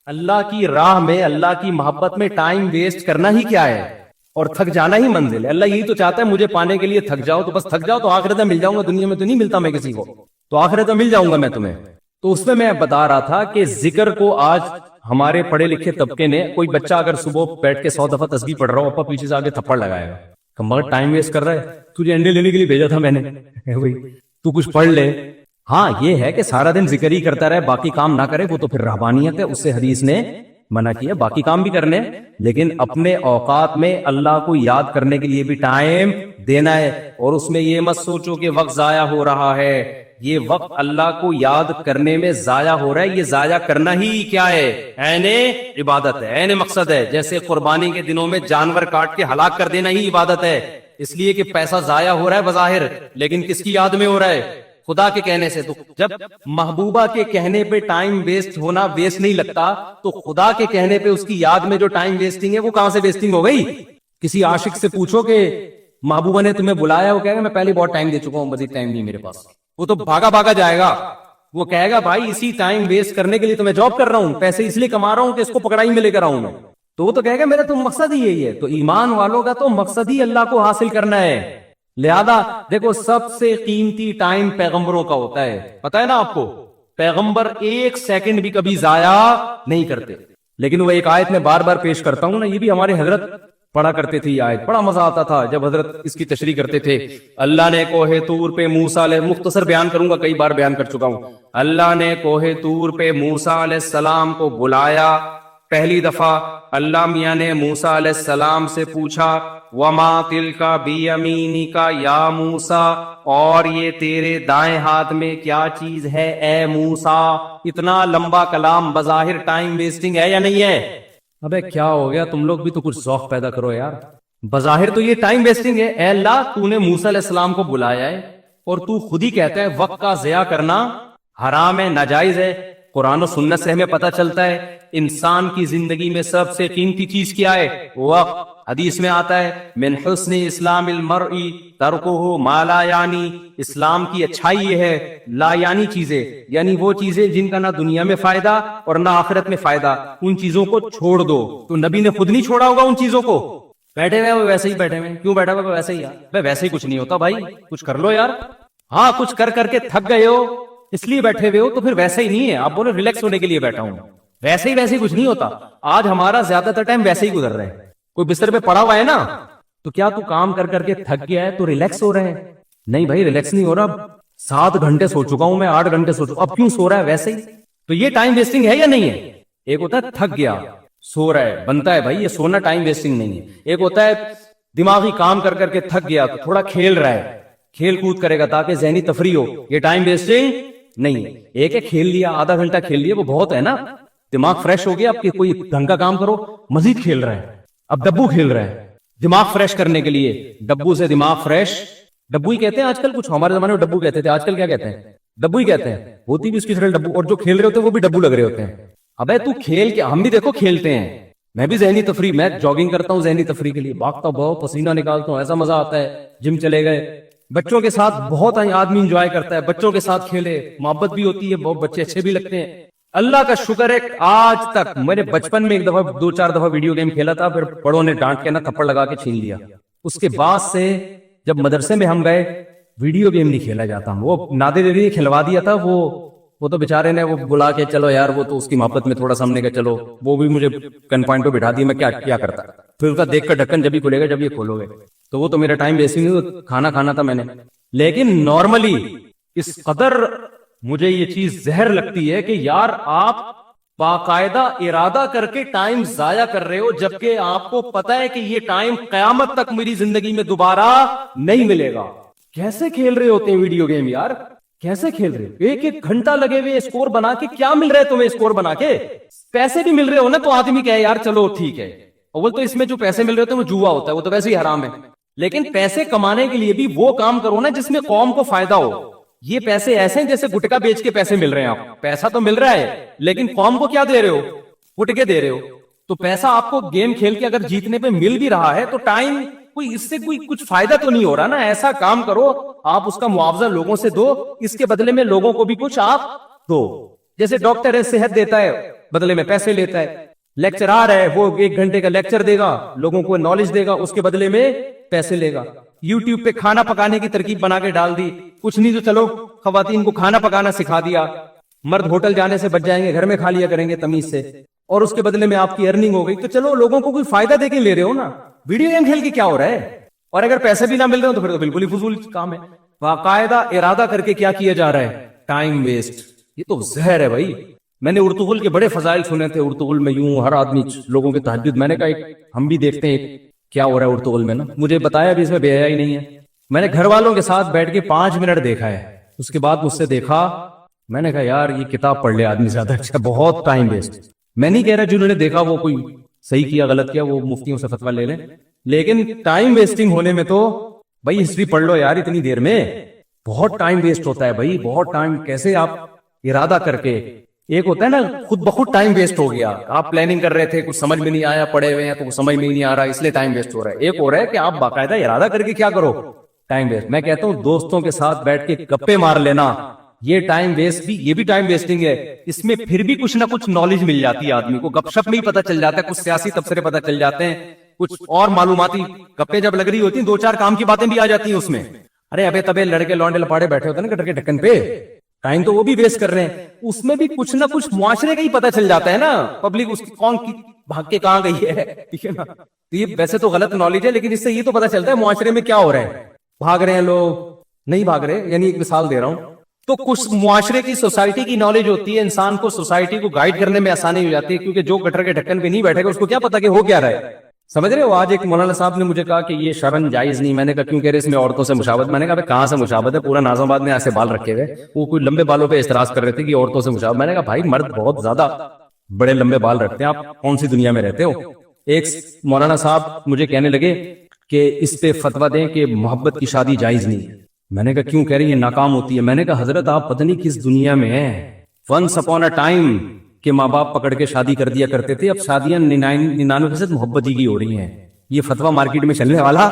اللہ کی راہ میں, اللہ کی محبت میں ٹائم ویسٹ کرنا ہی کیا ہے, اور تھک جانا ہی منزل ہے. اللہ یہی تو چاہتا ہے مجھے پانے کے لیے تھک جاؤ, تو بس تھک جاؤ تو آخرت میں مل جاؤں گا, دنیا میں تو نہیں ملتا میں کسی کو, تو آخرت میں مل جاؤں گا میں تمہیں. تو اس میں بتا رہا تھا کہ ذکر کو آج ہمارے پڑھے لکھے طبقے نے, کوئی بچہ اگر صبح بیٹھ کے 100 دفعہ تسبیح پڑھ رہا ہو, اوپر پیچھے سے آگے تھپڑ لگائے گا, مگر ٹائم ویسٹ کر رہا ہے, تجھے انڈے لینے کے لیے بھیجا تھا میں نے, تو کچھ پڑھ لے. ہاں یہ ہے کہ سارا دن ذکر ہی کرتا رہے, باقی کام نہ کرے, وہ تو پھر رہبانیت ہے, اس سے حدیث نے منع کیا. باقی کام بھی کرنے, لیکن اپنے اوقات میں اللہ کو یاد کرنے کے لیے بھی ٹائم دینا ہے. اور اس میں یہ مت سوچو کہ وقت ضائع ہو رہا ہے, یہ وقت اللہ کو یاد کرنے میں ضائع ہو رہا ہے. یہ ضائع کرنا ہی کیا ہے, عین عبادت ہے, عین مقصد ہے. جیسے قربانی کے دنوں میں جانور کاٹ کے ہلاک کر دینا ہی عبادت ہے, اس لیے کہ پیسہ ضائع ہو رہا ہے بظاہر, لیکن کس کی یاد میں ہو رہا ہے, خدا کے کہنے سے. تو جب محبوبہ کے کہنے پہ ٹائم ویسٹ ہونا ویسٹ نہیں لگتا, تو خدا کے کہنے پہ اس کی یاد میں جو ٹائم ویسٹنگ ہے وہ کہاں سے ویسٹنگ ہو گئی. کسی عاشق سے پوچھو کہ محبوبہ نے تمہیں بلایا, وہ کہے گا میں پہلے بہت ٹائم دے چکا ہوں, مزید ٹائم نہیں میرے پاس. وہ تو بھاگا بھاگا جائے گا, وہ کہے گا بھائی اسی ٹائم ویسٹ کرنے کے لیے تو میں جاب کر رہا ہوں, پیسے اس لیے کما رہا ہوں کہ اس کو پکڑائی میں لے کر آؤں میں. تو وہ تو کہے گا میرا تو مقصد ہی یہی ہے. تو ایمان والوں کا تو مقصد ہی اللہ کو حاصل کرنا ہے. لہذا دیکھو سب سے قیمتی ٹائم پیغمبروں کا ہوتا ہے, پتا ہے نا آپ کو, پیغمبر ایک سیکنڈ بھی کبھی ضائع نہیں کرتے. لیکن وہ ایک آیت میں بار بار پیش کرتا ہوں نا, یہ بھی ہمارے حضرت پڑھا کرتے تھے, یہ آیت بڑا مزہ آتا تھا جب حضرت اس کی تشریح کرتے تھے. اللہ نے کوہ طور پہ موسیٰ علیہ, مختصر بیان کروں گا, کئی بار بیان کر چکا ہوں. اللہ نے کوہ طور پہ موسیٰ علیہ السلام کو بلایا. پہلی دفعہ اللہ میاں نے موسیٰ علیہ السلام سے پوچھا وَمَا تِلْكَ بِيَمِينِكَ یا موسیٰ, اور یہ تیرے دائیں ہاتھ میں کیا چیز ہے اے موسیٰ. اتنا لمبا کلام بظاہر ٹائم ویسٹنگ ہے یا نہیں ہے؟ ابے کیا ہو گیا, تم لوگ بھی تو کچھ ذوق پیدا کرو یار. بظاہر تو یہ ٹائم ویسٹنگ ہے. اے اللہ تو نے موسیٰ علیہ السلام کو بلایا ہے, اور تو خود ہی کہتا ہے وقت کا ضیاع کرنا حرام ہے, ناجائز ہے. قرآن و سنت سے ہمیں پتہ چلتا ہے انسان کی زندگی میں سب سے قیمتی چیز کیا ہے, وقت. حدیث میں آتا ہے من حسن اسلام المرء ترکہ ما لا یعنی, اسلام کی اچھائی یہ ہے لا یعنی چیزیں, یعنی وہ چیزیں جن کا نہ دنیا میں فائدہ اور نہ آخرت میں فائدہ, ان چیزوں کو چھوڑ دو. تو نبی نے خود نہیں چھوڑا ہوگا ان چیزوں کو, بیٹھے ہوئے وہ ویسے ہی بیٹھے ہوئے, کیوں بیٹھا ہوا ویسے ہی یار, ویسے ہی کچھ نہیں ہوتا بھائی, کچھ کر لو یار. ہاں کچھ کر کر کے تھک گئے ہو اس لیے بیٹھے ہوئے ہو, تو پھر ویسے ہی نہیں ہے. آپ بولے ریلیکس ہونے کے لیے بیٹھا ہوں, ویسے ہی کچھ نہیں ہوتا. آج ہمارا زیادہ تر ٹائم ویسے ہی گزر رہا ہے. کوئی بستر پہ پڑا ہوا ہے نا, تو کیا تو کام کر کر کے تھک گیا ہے تو ریلیکس ہو رہے ہیں؟ نہیں بھائی ریلیکس نہیں ہو رہا. 7 گھنٹے سو چکا ہوں میں, 8 گھنٹے سو چکا, اب کیوں سو رہا ہے ویسے ہی. تو یہ ٹائم ویسٹنگ ہے یا نہیں ہے؟ ایک ہوتا ہے تھک گیا سو رہا ہے, بنتا ہے بھائی, یہ سونا ٹائم ویسٹنگ نہیں ہے. ایک ہوتا ہے دماغی کام کر کر کے تھک گیا تو تھوڑا کھیل رہا ہے, کھیل کود کرے گا تاکہ ذہنی تفریح ہو, یہ ٹائم ویسٹنگ نہیں ہے. ایک ہے کھیل لیا, آدھا گھنٹہ کھیل لیا, وہ بہت ہے نا, دماغ فریش ہو گیا. اب کوئی ڈھنگ کا کام کرو, مزید کھیل رہا ہے, اب ڈبو کھیل رہا ہے دماغ فریش کرنے کے لیے. ڈبو سے دماغ فریش, ڈبو ہی کہتے ہیں آج کل, کچھ ہمارے زمانے میں ڈبو کہتے تھے, آج کل کیا کہتے ہیں, ڈبو ہی کہتے ہیں. ہوتی بھی اس کی طرح ڈبو, اور جو کھیل رہے ہوتے ہیں وہ بھی ڈبو لگ رہے ہوتے ہیں. ابے تو کھیل کے, ہم بھی دیکھو کھیلتے ہیں, میں بھی ذہنی تفریح, میں جاگنگ کرتا ہوں ذہنی تفریح کے لیے, بھاگتا بہت, پسینہ نکالتا ہوں, ایسا مزہ آتا ہے. جم چلے گئے, بچوں کے ساتھ بہت آدمی انجوائے کرتا ہے, بچوں کے ساتھ کھیلے, محبت بھی ہوتی ہے, بہت بچے اچھے بھی لگتے ہیں. اللہ کا شکر ہے آج تک, میں نے بچپن میں ایک دفعہ 2-4 دفعہ ویڈیو گیم کھیلا تھا, پھر بڑوں نے ڈانٹ کے نا تھپڑ لگا کے چھین لیا. اس کے بعد سے جب مدرسے میں ہم گئے, ویڈیو گیم نہیں کھیلا جاتا. وہ نادر نے کھلوا دیا تھا, وہ تو بیچارے نے وہ بلا کے چلو یار, وہ تو اس کی محبت میں تھوڑا سا ہم نے کہا چلو, وہ بھی مجھے گن پوائنٹ پہ بٹھا دی, میں کیا کرتا. پھر اس کا دیکھ کر ڈھکن جب ہی کھلے گا جب یہ کھولو گے, تو وہ تو میرا ٹائم ویسٹنگ, کھانا کھانا تھا میں نے. لیکن نارملی اس قدر مجھے یہ چیز زہر لگتی ہے کہ یار آپ باقاعدہ ارادہ کر کے ٹائم ضائع کر رہے ہو, جبکہ آپ کو پتا ہے کہ یہ ٹائم قیامت تک میری زندگی میں دوبارہ نہیں ملے گا. کیسے کھیل رہے ہوتے ہیں ویڈیو گیم یار, کیسے کھیل رہے ہو؟ 1-1 گھنٹہ لگے ہوئے اسکور بنا کے, کیا مل رہا ہے تمہیں اسکور بنا کے؟ پیسے بھی مل رہے ہو نا, تو آدمی کہے یار چلو ٹھیک ہے. اول تو اس میں جو پیسے مل رہے ہوتے ہیں وہ جوا ہوتا ہے, وہ تو ویسے ہی حرام ہے. لیکن پیسے کمانے کے لیے بھی وہ کام کرو نا جس میں قوم کو فائدہ ہو. یہ پیسے ایسے ہیں جیسے گٹکا بیچ کے پیسے مل رہے ہیں. آپ پیسہ تو مل رہا ہے لیکن قوم کو کیا دے رہے ہو, گٹکے دے رہے ہو. تو پیسہ آپ کو گیم کھیل کے اگر جیتنے پہ مل بھی رہا ہے تو ٹائم کوئی اس سے کوئی کچھ فائدہ تو نہیں ہو رہا نا. ایسا کام کرو آپ اس کا معاوضہ لوگوں سے دو, اس کے بدلے میں لوگوں کو بھی کچھ آپ دو. جیسے ڈاکٹر ہے صحت دیتا ہے, بدلے میں پیسے لیتا ہے. لیکچر آ رہا ہے, وہ 1 گھنٹے کا لیکچر دے گا, لوگوں کو نالج دے گا, اس کے بدلے میں پیسے لے گا. یوٹیوب پہ کھانا پکانے کی ترکیب بنا کے ڈال دی, کچھ نہیں تو چلو خواتین کو کھانا پکانا سکھا دیا, مرد ہوٹل جانے سے بچ جائیں گے, گھر میں کھا لیا کریں گے تمیز سے, اور اس کے بدلے میں آپ کی ارننگ ہو گئی. تو چلو لوگوں کو کوئی فائدہ دے کے لے رہے ہو نا, ویڈیو گیم کھیل کے کیا ہو رہا ہے؟ اور اگر پیسے بھی نہ مل رہے ہو تو پھر تو بالکل ہی فضول کام ہے. باقاعدہ ارادہ کر کے کیا کیا جا رہا ہے؟ Time waste. یہ تو زہر ہے بھائی. میں نے ارطغرل کے بڑے فضائل سنے تھے. ارطغرل میں یوں ہر آدمی لوگوں کے تہجد, میں نے کہا ہم بھی دیکھتے ہیں کیا ہو رہا ہے ارطغرل میں نا. مجھے بتایا بھی اس میں بے حیائی نہیں ہے. میں نے گھر والوں کے ساتھ بیٹھ کے 5 منٹ دیکھا ہے, اس کے بعد مجھ سے دیکھا, میں نے کہا یار یہ کتاب پڑھ لے آدمی زیادہ اچھا, بہت ٹائم ویسٹ. میں نہیں کہہ رہا جنہوں نے دیکھا وہ کوئی صحیح کیا غلط کیا, وہ مفتیوں سے فتویٰ لے لیں, لیکن ٹائم ویسٹنگ ہونے میں تو بھائی ہسٹری پڑھ لو یار اتنی دیر میں. بہت ٹائم ویسٹ ہوتا ہے بھائی, بہت ٹائم. کیسے آپ ارادہ کر کے, ایک ہوتا ہے نا خود بخود ٹائم ویسٹ ہو گیا, آپ پلاننگ کر رہے تھے, کچھ سمجھ میں نہیں آیا, پڑے ہوئے ہیں تو سمجھ میں نہیں آ رہا اس لیے ٹائم ویسٹ ہو رہا ہے. ایک ہو رہا ہے کہ آپ باقاعدہ ارادہ کر کے کیا کرو, ٹائم ویسٹ. میں کہتا ہوں دوستوں کے ساتھ بیٹھ کے گپے مار لینا, یہ ٹائم ویسٹ بھی, یہ بھی ٹائم ویسٹنگ ہے. اس میں پھر بھی کچھ نہ کچھ نالج مل جاتی ہے آدمی کو, گپ شپ میں ہی پتہ چل جاتا ہے, کچھ سیاسی تبصرے پتہ چل جاتے ہیں, کچھ اور معلوماتی گپے جب لگ رہی ہوتی ہیں 2-4 کام کی باتیں بھی آ جاتی ہیں اس میں. ارے ابے تبے لڑکے لونڈے لپاڑے بیٹھے ہوتے ہیں نا گٹر کے ڈھکن پہ, ٹائم تو وہ بھی ویسٹ کر رہے ہیں, اس میں بھی کچھ نہ کچھ معاشرے کا ہی پتہ چل جاتا ہے نا, پبلک اس کی کون کی بھاگ کے کہاں گئی ہے, ٹھیک ہے نا. یہ ویسے تو غلط نالج ہے, لیکن اس سے یہ تو پتہ چلتا ہے معاشرے میں کیا ہو رہا ہے. بھاگ رہے ہیں لوگ, نہیں بھاگ رہے, یعنی ایک مثال دے رہا ہوں. تو کچھ معاشرے کی سوسائٹی کی نالج ہوتی ہے, انسان کو سوسائٹی کو گائیڈ کرنے میں آسانی ہو جاتی ہے, کیونکہ جو گٹر کے ڈھکن پہ نہیں بیٹھے گا اس کو کیا پتا کہ ہو کیا رہا ہے. سمجھ رہے ہو. آج ایک مولانا صاحب نے مجھے کہا کہ یہ شرن جائز نہیں. میں نے کہا کیوں کہہ رہے اس میں عورتوں سے مشابہت. میں نے کہا کہاں سے مشابہت ہے, پورا ناظم آباد میں ایسے بال رکھے ہوئے, وہ کوئی لمبے بالوں پہ اعتراض کر رہے تھے کہ عورتوں سے مشابہت. میں نے کہا بھائی مرد بہت زیادہ بڑے لمبے بال رکھتے ہیں, آپ کون سی دنیا میں رہتے ہو. ایک مولانا صاحب مجھے کہنے لگے کہ اس پہ فتویٰ دیں کہ محبت کی شادی جائز نہیں ہے. میں نے کہا کیوں کہہ رہی ہیں, ناکام ہوتی ہے. میں نے کہا حضرت آپ پتہ نہیں کس دنیا میں ہیں. ونس اپون اے ٹائم کہ ماں باپ پکڑ کے شادی کر دیا کرتے تھے, اب شادیاں 99% محبت ہی کی ہو رہی ہیں. یہ فتویٰ مارکیٹ میں چلنے والا,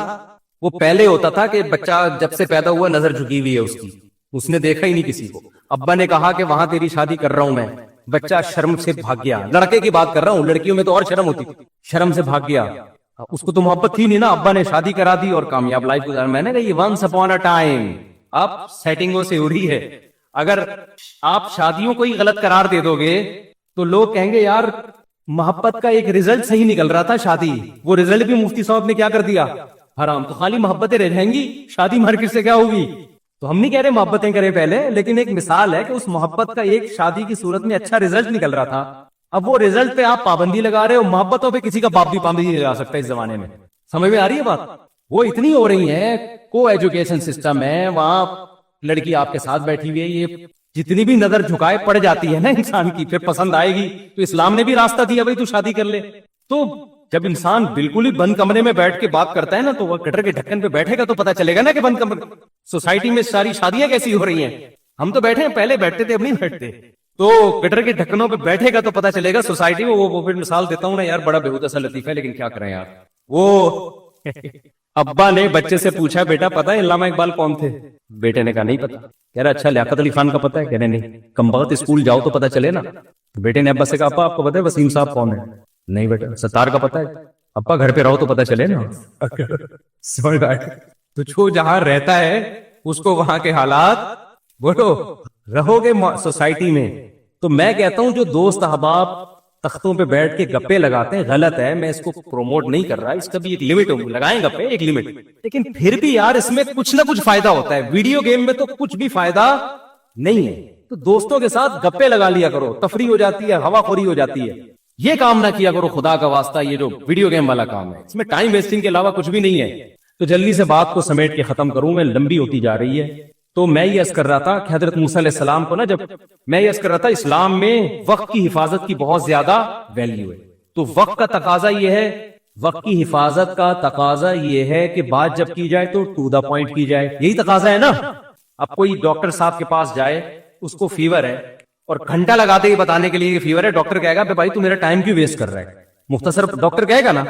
وہ پہلے ہوتا تھا کہ بچہ جب سے پیدا ہوا نظر جھکی ہوئی ہے اس کی, اس نے دیکھا ہی نہیں کسی کو. ابا نے کہا کہ وہاں تیری شادی کر رہا ہوں میں, بچہ شرم سے بھاگ گیا. لڑکے کی بات کر رہا ہوں, لڑکیوں میں تو اور شرم ہوتی, شرم سے بھاگ گیا. اس کو تو محبت تھی نہیں نا, ابا نے شادی کرا دی اور کامیاب لائف گزار. میں نے کہا یہ ونس اپون اے ٹائم اب سیٹنگوں سے ہو رہی ہے. اگر آپ شادیوں کو ہی غلط قرار دے دو گے تو لوگ کہیں گے یار محبت کا ایک رزلٹ صحیح نکل رہا تھا شادی, وہ رزلٹ بھی مفتی صاحب نے کیا کر دیا, حرام. تو خالی محبتیں رہ جائیں گی, شادی مارکیٹ سے کیا ہوگی. تو ہم نہیں کہہ رہے محبتیں کریں پہلے, لیکن ایک مثال ہے کہ اس محبت کا ایک شادی کی صورت میں اچھا رزلٹ نکل رہا تھا. اب وہ رزلٹ پہ آپ پابندی لگا رہے ہو. محبتوں پہ کسی کا باپ بھی پابندی لگا سکتا ہے اس زمانے میں. سمجھ میں آ رہی ہے بات. وہ اتنی ہو رہی ہیں, کو ایجوکیشن سسٹم ہے, وہاں لڑکی آپ کے ساتھ بیٹھی ہوئی ہے, یہ جتنی بھی نظر جھکائے پڑ جاتی ہے نا انسان کی, پھر پسند آئے گی. تو اسلام نے بھی راستہ دیا بھائی تو شادی کر لے. تو جب انسان بالکل ہی بند کمرے میں بیٹھ کے بات کرتا ہے نا, تو وہ گٹر کے ڈھکن پہ بیٹھے گا تو پتا چلے گا نا کہ بند کمرے سوسائٹی میں ساری شادیاں کیسی ہو رہی ہیں. ہم تو بیٹھے ہیں, پہلے بیٹھتے تھے اب نہیں بیٹھتے. تو گٹر کے ڈھکنوں پہ بیٹھے گا تو پتا چلے گا سوسائٹی میں. وہ پھر مثال دیتا ہوں نا یار, بڑا بےحودہ سا لطیفہ ہے, لیکن کیا کریں یار. وہ ابا نے بچے سے پوچھا بیٹا پتا ہے علامہ اقبال کون تھے. بیٹے نے کہا نہیں پتا. کہہ رہا اچھا لیاقت علی خان کا پتا ہے. کہہ رہے نہیں. کم بخت اسکول جاؤ تو پتا چلے نا. بیٹے نے ابا سے کہا ابا آپ کو پتا ہے وسیم صاحب کون ہے. نہیں بیٹا. ستار کا پتا ہے. ابا گھر پہ رہو تو پتا چلے نا. تو جو جہاں رہتا ہے اس کو وہاں کے حالات بولو, رہو گے سوسائٹی میں. تو میں کہتا ہوں جو دوست احباب تختوں پہ بیٹھ کے گپے لگاتے ہیں غلط ہے, میں اس کو پروموٹ نہیں کر رہا, اس کا بھی ایک لمٹ ہوگی, لگائیں گپے ایک لمٹ, لیکن پھر بھی یار اس میں کچھ نہ کچھ فائدہ ہوتا ہے. ویڈیو گیم میں تو کچھ بھی فائدہ نہیں ہے. تو دوستوں کے ساتھ گپے لگا لیا کرو, تفریح ہو جاتی ہے, ہوا خوری ہو جاتی ہے. یہ کام نہ کیا کرو خدا کا واسطہ, یہ جو ویڈیو گیم والا کام ہے اس میں ٹائم ویسٹنگ کے علاوہ کچھ بھی نہیں ہے. تو جلدی سے بات کو سمیٹ کے ختم کروں, میں لمبی ہوتی جا رہی ہے. تو میں یہ عرض کر رہا تھا کہ حضرت موسیٰ علیہ السلام کو نا, جب میں یہ عرض کر رہا تھا اسلام میں وقت کی حفاظت کی بہت زیادہ ویلیو ہے. تو وقت کا تقاضا یہ ہے, وقت کی حفاظت کا تقاضا یہ ہے کہ بات جب کی جائے تو ٹو دا پوائنٹ کی جائے. یہی تقاضا ہے نا. اب کوئی ڈاکٹر صاحب کے پاس جائے, اس کو فیور ہے اور گھنٹہ لگاتے ہی بتانے کے لیے کہ فیور ہے, ڈاکٹر کہے گا بھائی تو میرا ٹائم کیوں ویسٹ کر رہا ہے, مختصر ڈاکٹر کہے گا نا.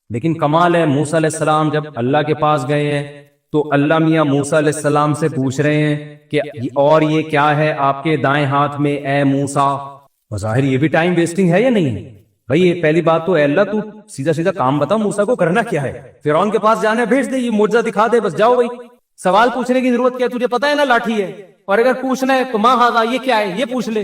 لیکن کمال ہے, موسیٰ علیہ السلام جب اللہ کے پاس گئے ہیں تو اللہ میاں موسیٰ علیہ السلام سے پوچھ رہے ہیں کہ اور یہ کیا ہے آپ کے دائیں ہاتھ میں اے موسیٰ. بظاہر یہ بھی ٹائم ویسٹنگ ہے یا نہیں ہے؟ بھائی یہ پہلی بات تو اے اللہ تو سیدھا سیدھا کام بتا، موسیٰ کو کرنا کیا ہے؟ فرعون کے پاس جانا ہے، بھیج دے، یہ معجزہ دکھا دے، بس جاؤ بھائی، سوال پوچھنے کی ضرورت کیا ہے؟ تجھے پتا ہے نا لاٹھی ہے، اور اگر پوچھنا ہے تو ماں ہاذا، یہ کیا ہے، یہ پوچھ لے۔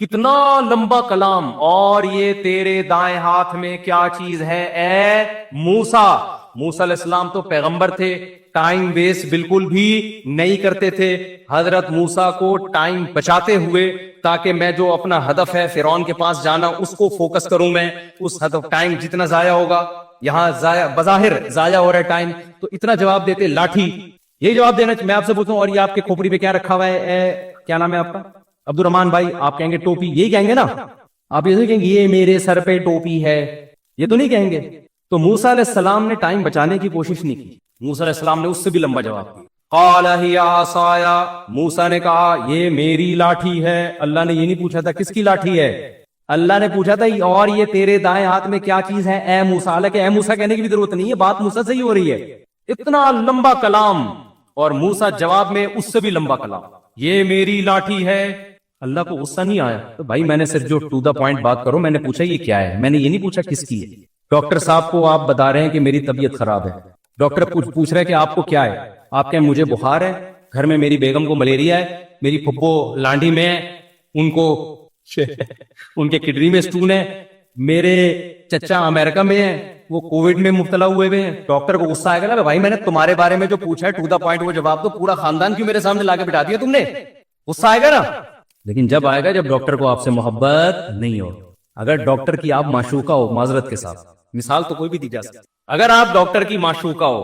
کتنا لمبا کلام، اور یہ تیرے دائیں ہاتھ میں کیا چیز ہے اے موسیٰ؟ موسیٰ علیہ السلام تو پیغمبر تھے، ٹائم ویسٹ بالکل بھی نہیں کرتے تھے۔ حضرت موسیٰ کو ٹائم بچاتے ہوئے تاکہ میں جو اپنا ہدف ہے فرعون کے پاس جانا اس کو فوکس کروں، میں اس ہدف، ٹائم جتنا ضائع ہوگا، یہاں بظاہر ضائع ہو رہا ہے ٹائم، تو اتنا جواب دیتے لاٹھی۔ یہی جواب دینا میں آپ سے پوچھوں، اور یہ آپ کے کھوپڑی پہ کیا رکھا ہوا ہے اے کیا نام ہے آپ کا؟ عبد الرحمان بھائی، آپ کہیں گے ٹوپی، یہی کہیں گے نا آپ؟ یہ نہیں کہیں گے یہ میرے سر پہ ٹوپی ہے، یہ تو نہیں کہیں گے۔ تو موسیٰ علیہ السلام نے ٹائم بچانے کی کوشش نہیں کی، موسیٰ علیہ السلام نے اس سے بھی لمبا جواب دیا۔ قال ہی عصایا، موسیٰ نے کہا یہ میری لاٹھی ہے۔ اللہ نے یہ نہیں پوچھا تھا کس کی لاٹھی ہے، اللہ نے پوچھا تھا اور یہ تیرے دائیں ہاتھ میں کیا چیز ہے اے موسیٰ؟ حالانکہ اے موسیٰ کہنے کی بھی ضرورت نہیں ہے، بات موسیٰ سے ہی ہو رہی ہے۔ اتنا لمبا کلام، اور موسیٰ جواب میں اس سے بھی لمبا کلام، یہ میری لاٹھی ہے۔ اللہ کو غصہ نہیں آیا؟ تو بھائی میں نے صرف جو ٹو دا پوائنٹ بات کرو، میں نے پوچھا یہ کیا ہے، میں نے یہ نہیں پوچھا کس کی ہے۔ ڈاکٹر صاحب کو آپ بتا رہے ہیں کہ میری طبیعت خراب ہے، ڈاکٹر پوچھ رہے کہ آپ کو کیا ہے، آپ کہیں مجھے بخار ہے، گھر میں میری بیگم کو ملیریا ہے، میری پھپھو لانڈی میں ہے، ان کو ان کے کڈنی میں سٹون ہے، میرے چچا امریکہ میں ہے، وہ کووڈ میں مبتلا ہوئے ہیں۔ ڈاکٹر کو غصہ آئے گا نا، بھائی میں نے تمہارے بارے میں جو پوچھا ہے ٹو دا پوائنٹ وہ جواب دو، پورا خاندان کیوں میرے سامنے لا کے بٹھا دیا تم نے؟ غصہ آئے گا نا۔ لیکن جب آئے گا جب ڈاکٹر کو آپ سے محبت نہیں ہو، اگر ڈاکٹر کی آپ معشوقہ ہو، معذرت کے ساتھ مثال تو کوئی بھی دی جا سکتی، اگر آپ ڈاکٹر کی معشوقہ ہو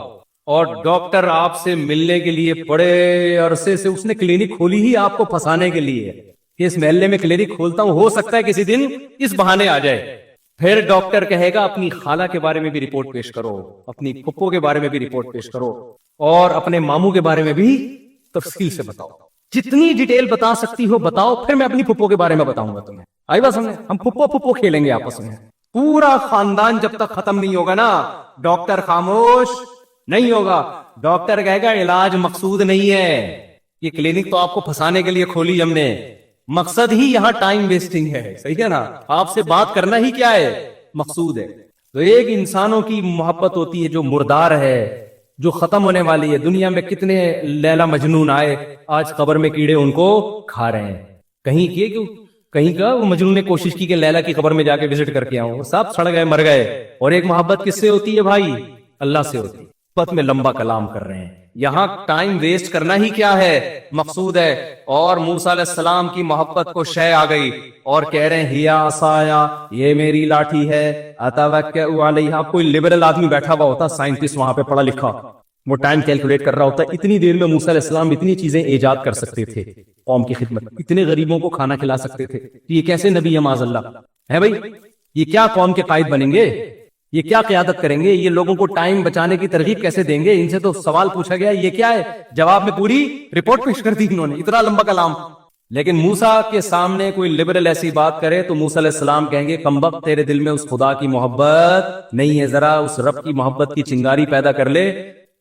اور ڈاکٹر آپ سے ملنے کے لیے بڑے عرصے سے اس نے کلینک کھولی ہی آپ کو پھنسانے کے لیے کہ اس محلے میں کلینک کھولتا ہوں، ہو سکتا ہے کسی دن اس بہانے آ جائے، پھر ڈاکٹر کہے گا اپنی خالہ کے بارے میں بھی رپورٹ پیش کرو، اپنی پھپھو کے بارے میں بھی رپورٹ پیش کرو، اور اپنے ماموں کے بارے میں بھی تفصیل سے بتاؤ، جتنی ڈیٹیل بتا سکتی ہو بتاؤ، پھر میں اپنی پھپھو کے بارے میں بتاؤں گا تمہیں۔ آئی بات سمجھے؟ ہم پھپھو کھیلیں گے آپس میں، پورا خاندان جب تک ختم نہیں ہوگا نا ڈاکٹر خاموش نہیں ہوگا۔ ڈاکٹر کہے گا علاج مقصود نہیں ہے، یہ کلینک تو آپ کو پھنسانے کے لیے کھولی ہم نے، مقصد ہی یہاں ٹائم ویسٹنگ ہے، صحیح ہے نا؟ آپ سے بات کرنا ہی کیا ہے، مقصود ہے۔ تو ایک انسانوں کی محبت ہوتی ہے جو مردار ہے، جو ختم ہونے والی ہے۔ دنیا میں کتنے لیلا مجنون آئے، آج قبر میں کیڑے ان کو کھا رہے ہیں۔ کہیں کیے کیوں؟ کہیں کا وہ مجنون نے کوشش کی کہ لیلا کی قبر میں جا کے وزٹ کر کے آؤں، وہ سب سڑ گئے، مر گئے۔ اور ایک محبت کس سے ہوتی ہے بھائی؟ اللہ سے ہوتی ہے۔ محبت میں لمبا کلام کر رہے ہیں، یہاں ٹائم ویسٹ کرنا ہی کیا ہے، مقصود ہے۔ اور موسیٰ علیہ السلام کی محبت کو شے آ گئی اور کہہ رہے ہیں ہیا عصایا، یہ میری لاٹھی ہے، اتوکئ علیہا۔ کوئی لبرل آدمی بیٹھا ہوا ہوتا، سائنٹسٹ وہاں پہ پڑھا لکھا، وہ ٹائم کیلکولیٹ کر رہا ہوتا، اتنی دیر میں موسیٰ علیہ السلام اتنی چیزیں ایجاد کر سکتے تھے قوم کی خدمت، اتنے غریبوں کو کھانا کھلا سکتے تھے۔ یہ کیسے نبی ہے معاذ اللہ ہے بھائی؟ یہ کیا قوم کے قائد بنیں گے؟ یہ کیا قیادت کریں گے؟ یہ لوگوں کو ٹائم بچانے کی ترغیب کیسے دیں گے؟ ان سے تو سوال پوچھا گیا یہ کیا ہے، جواب میں پوری رپورٹ پیش کر دی انہوں نے، اتنا لمبا کلام۔ لیکن موسیٰ کے سامنے کوئی لبرل ایسی بات کرے تو موسیٰ علیہ السلام کہیں گے کمبخت، تیرے دل میں اس خدا کی محبت نہیں ہے، ذرا اس رب کی محبت کی چنگاری پیدا کر لے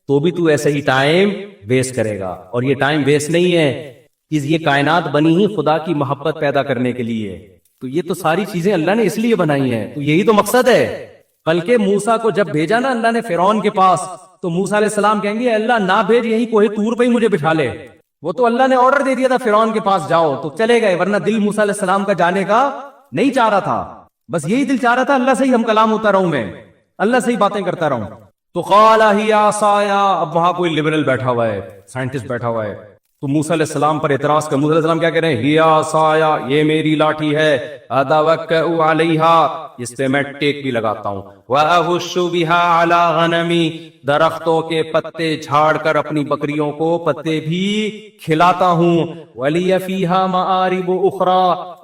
تو بھی تو ایسے ہی ٹائم ویسٹ کرے گا۔ اور یہ ٹائم ویسٹ نہیں ہے، یہ کائنات بنی ہی خدا کی محبت پیدا کرنے کے لیے، تو یہ تو ساری چیزیں اللہ نے اس لیے بنائی ہیں، تو یہی تو مقصد ہے۔ بلکہ موسیٰ کو جب بھیجا نا اللہ نے فرعون کے پاس، تو موسیٰ علیہ السلام کہیں گے اللہ نہ بھیج، یہی کوہ طور پہ ہی مجھے بٹھا لے۔ وہ تو اللہ نے آرڈر دے دیا تھا فرعون کے پاس جاؤ، تو چلے گئے، ورنہ دل موسیٰ علیہ السلام کا جانے کا نہیں چاہ رہا تھا، بس یہی دل چاہ رہا تھا اللہ سے ہی ہم کلام ہوتا رہوں، میں اللہ سے ہی باتیں کرتا رہوں۔ تو قال ہی عصایا، اب وہاں کوئی لبرل بیٹھا ہوا ہے، سائنٹسٹ بیٹھا ہوا ہے، تو موسیٰ علیہ السلام پر اعتراض کر، موسیٰ علیہ السلام کیا کہہ رہے ہیں، ہی عصایا، یہ میری لاٹھی ہے، اتوکئ علیہا، اس پہ میں ٹیک بھی لگاتا ہوں، واہش بہا علی غنمی، درختوں کے پتے جھاڑ کر اپنی بکریوں کو پتے بھی کھلاتا ہوں، ولی فیہا مآرب اخری،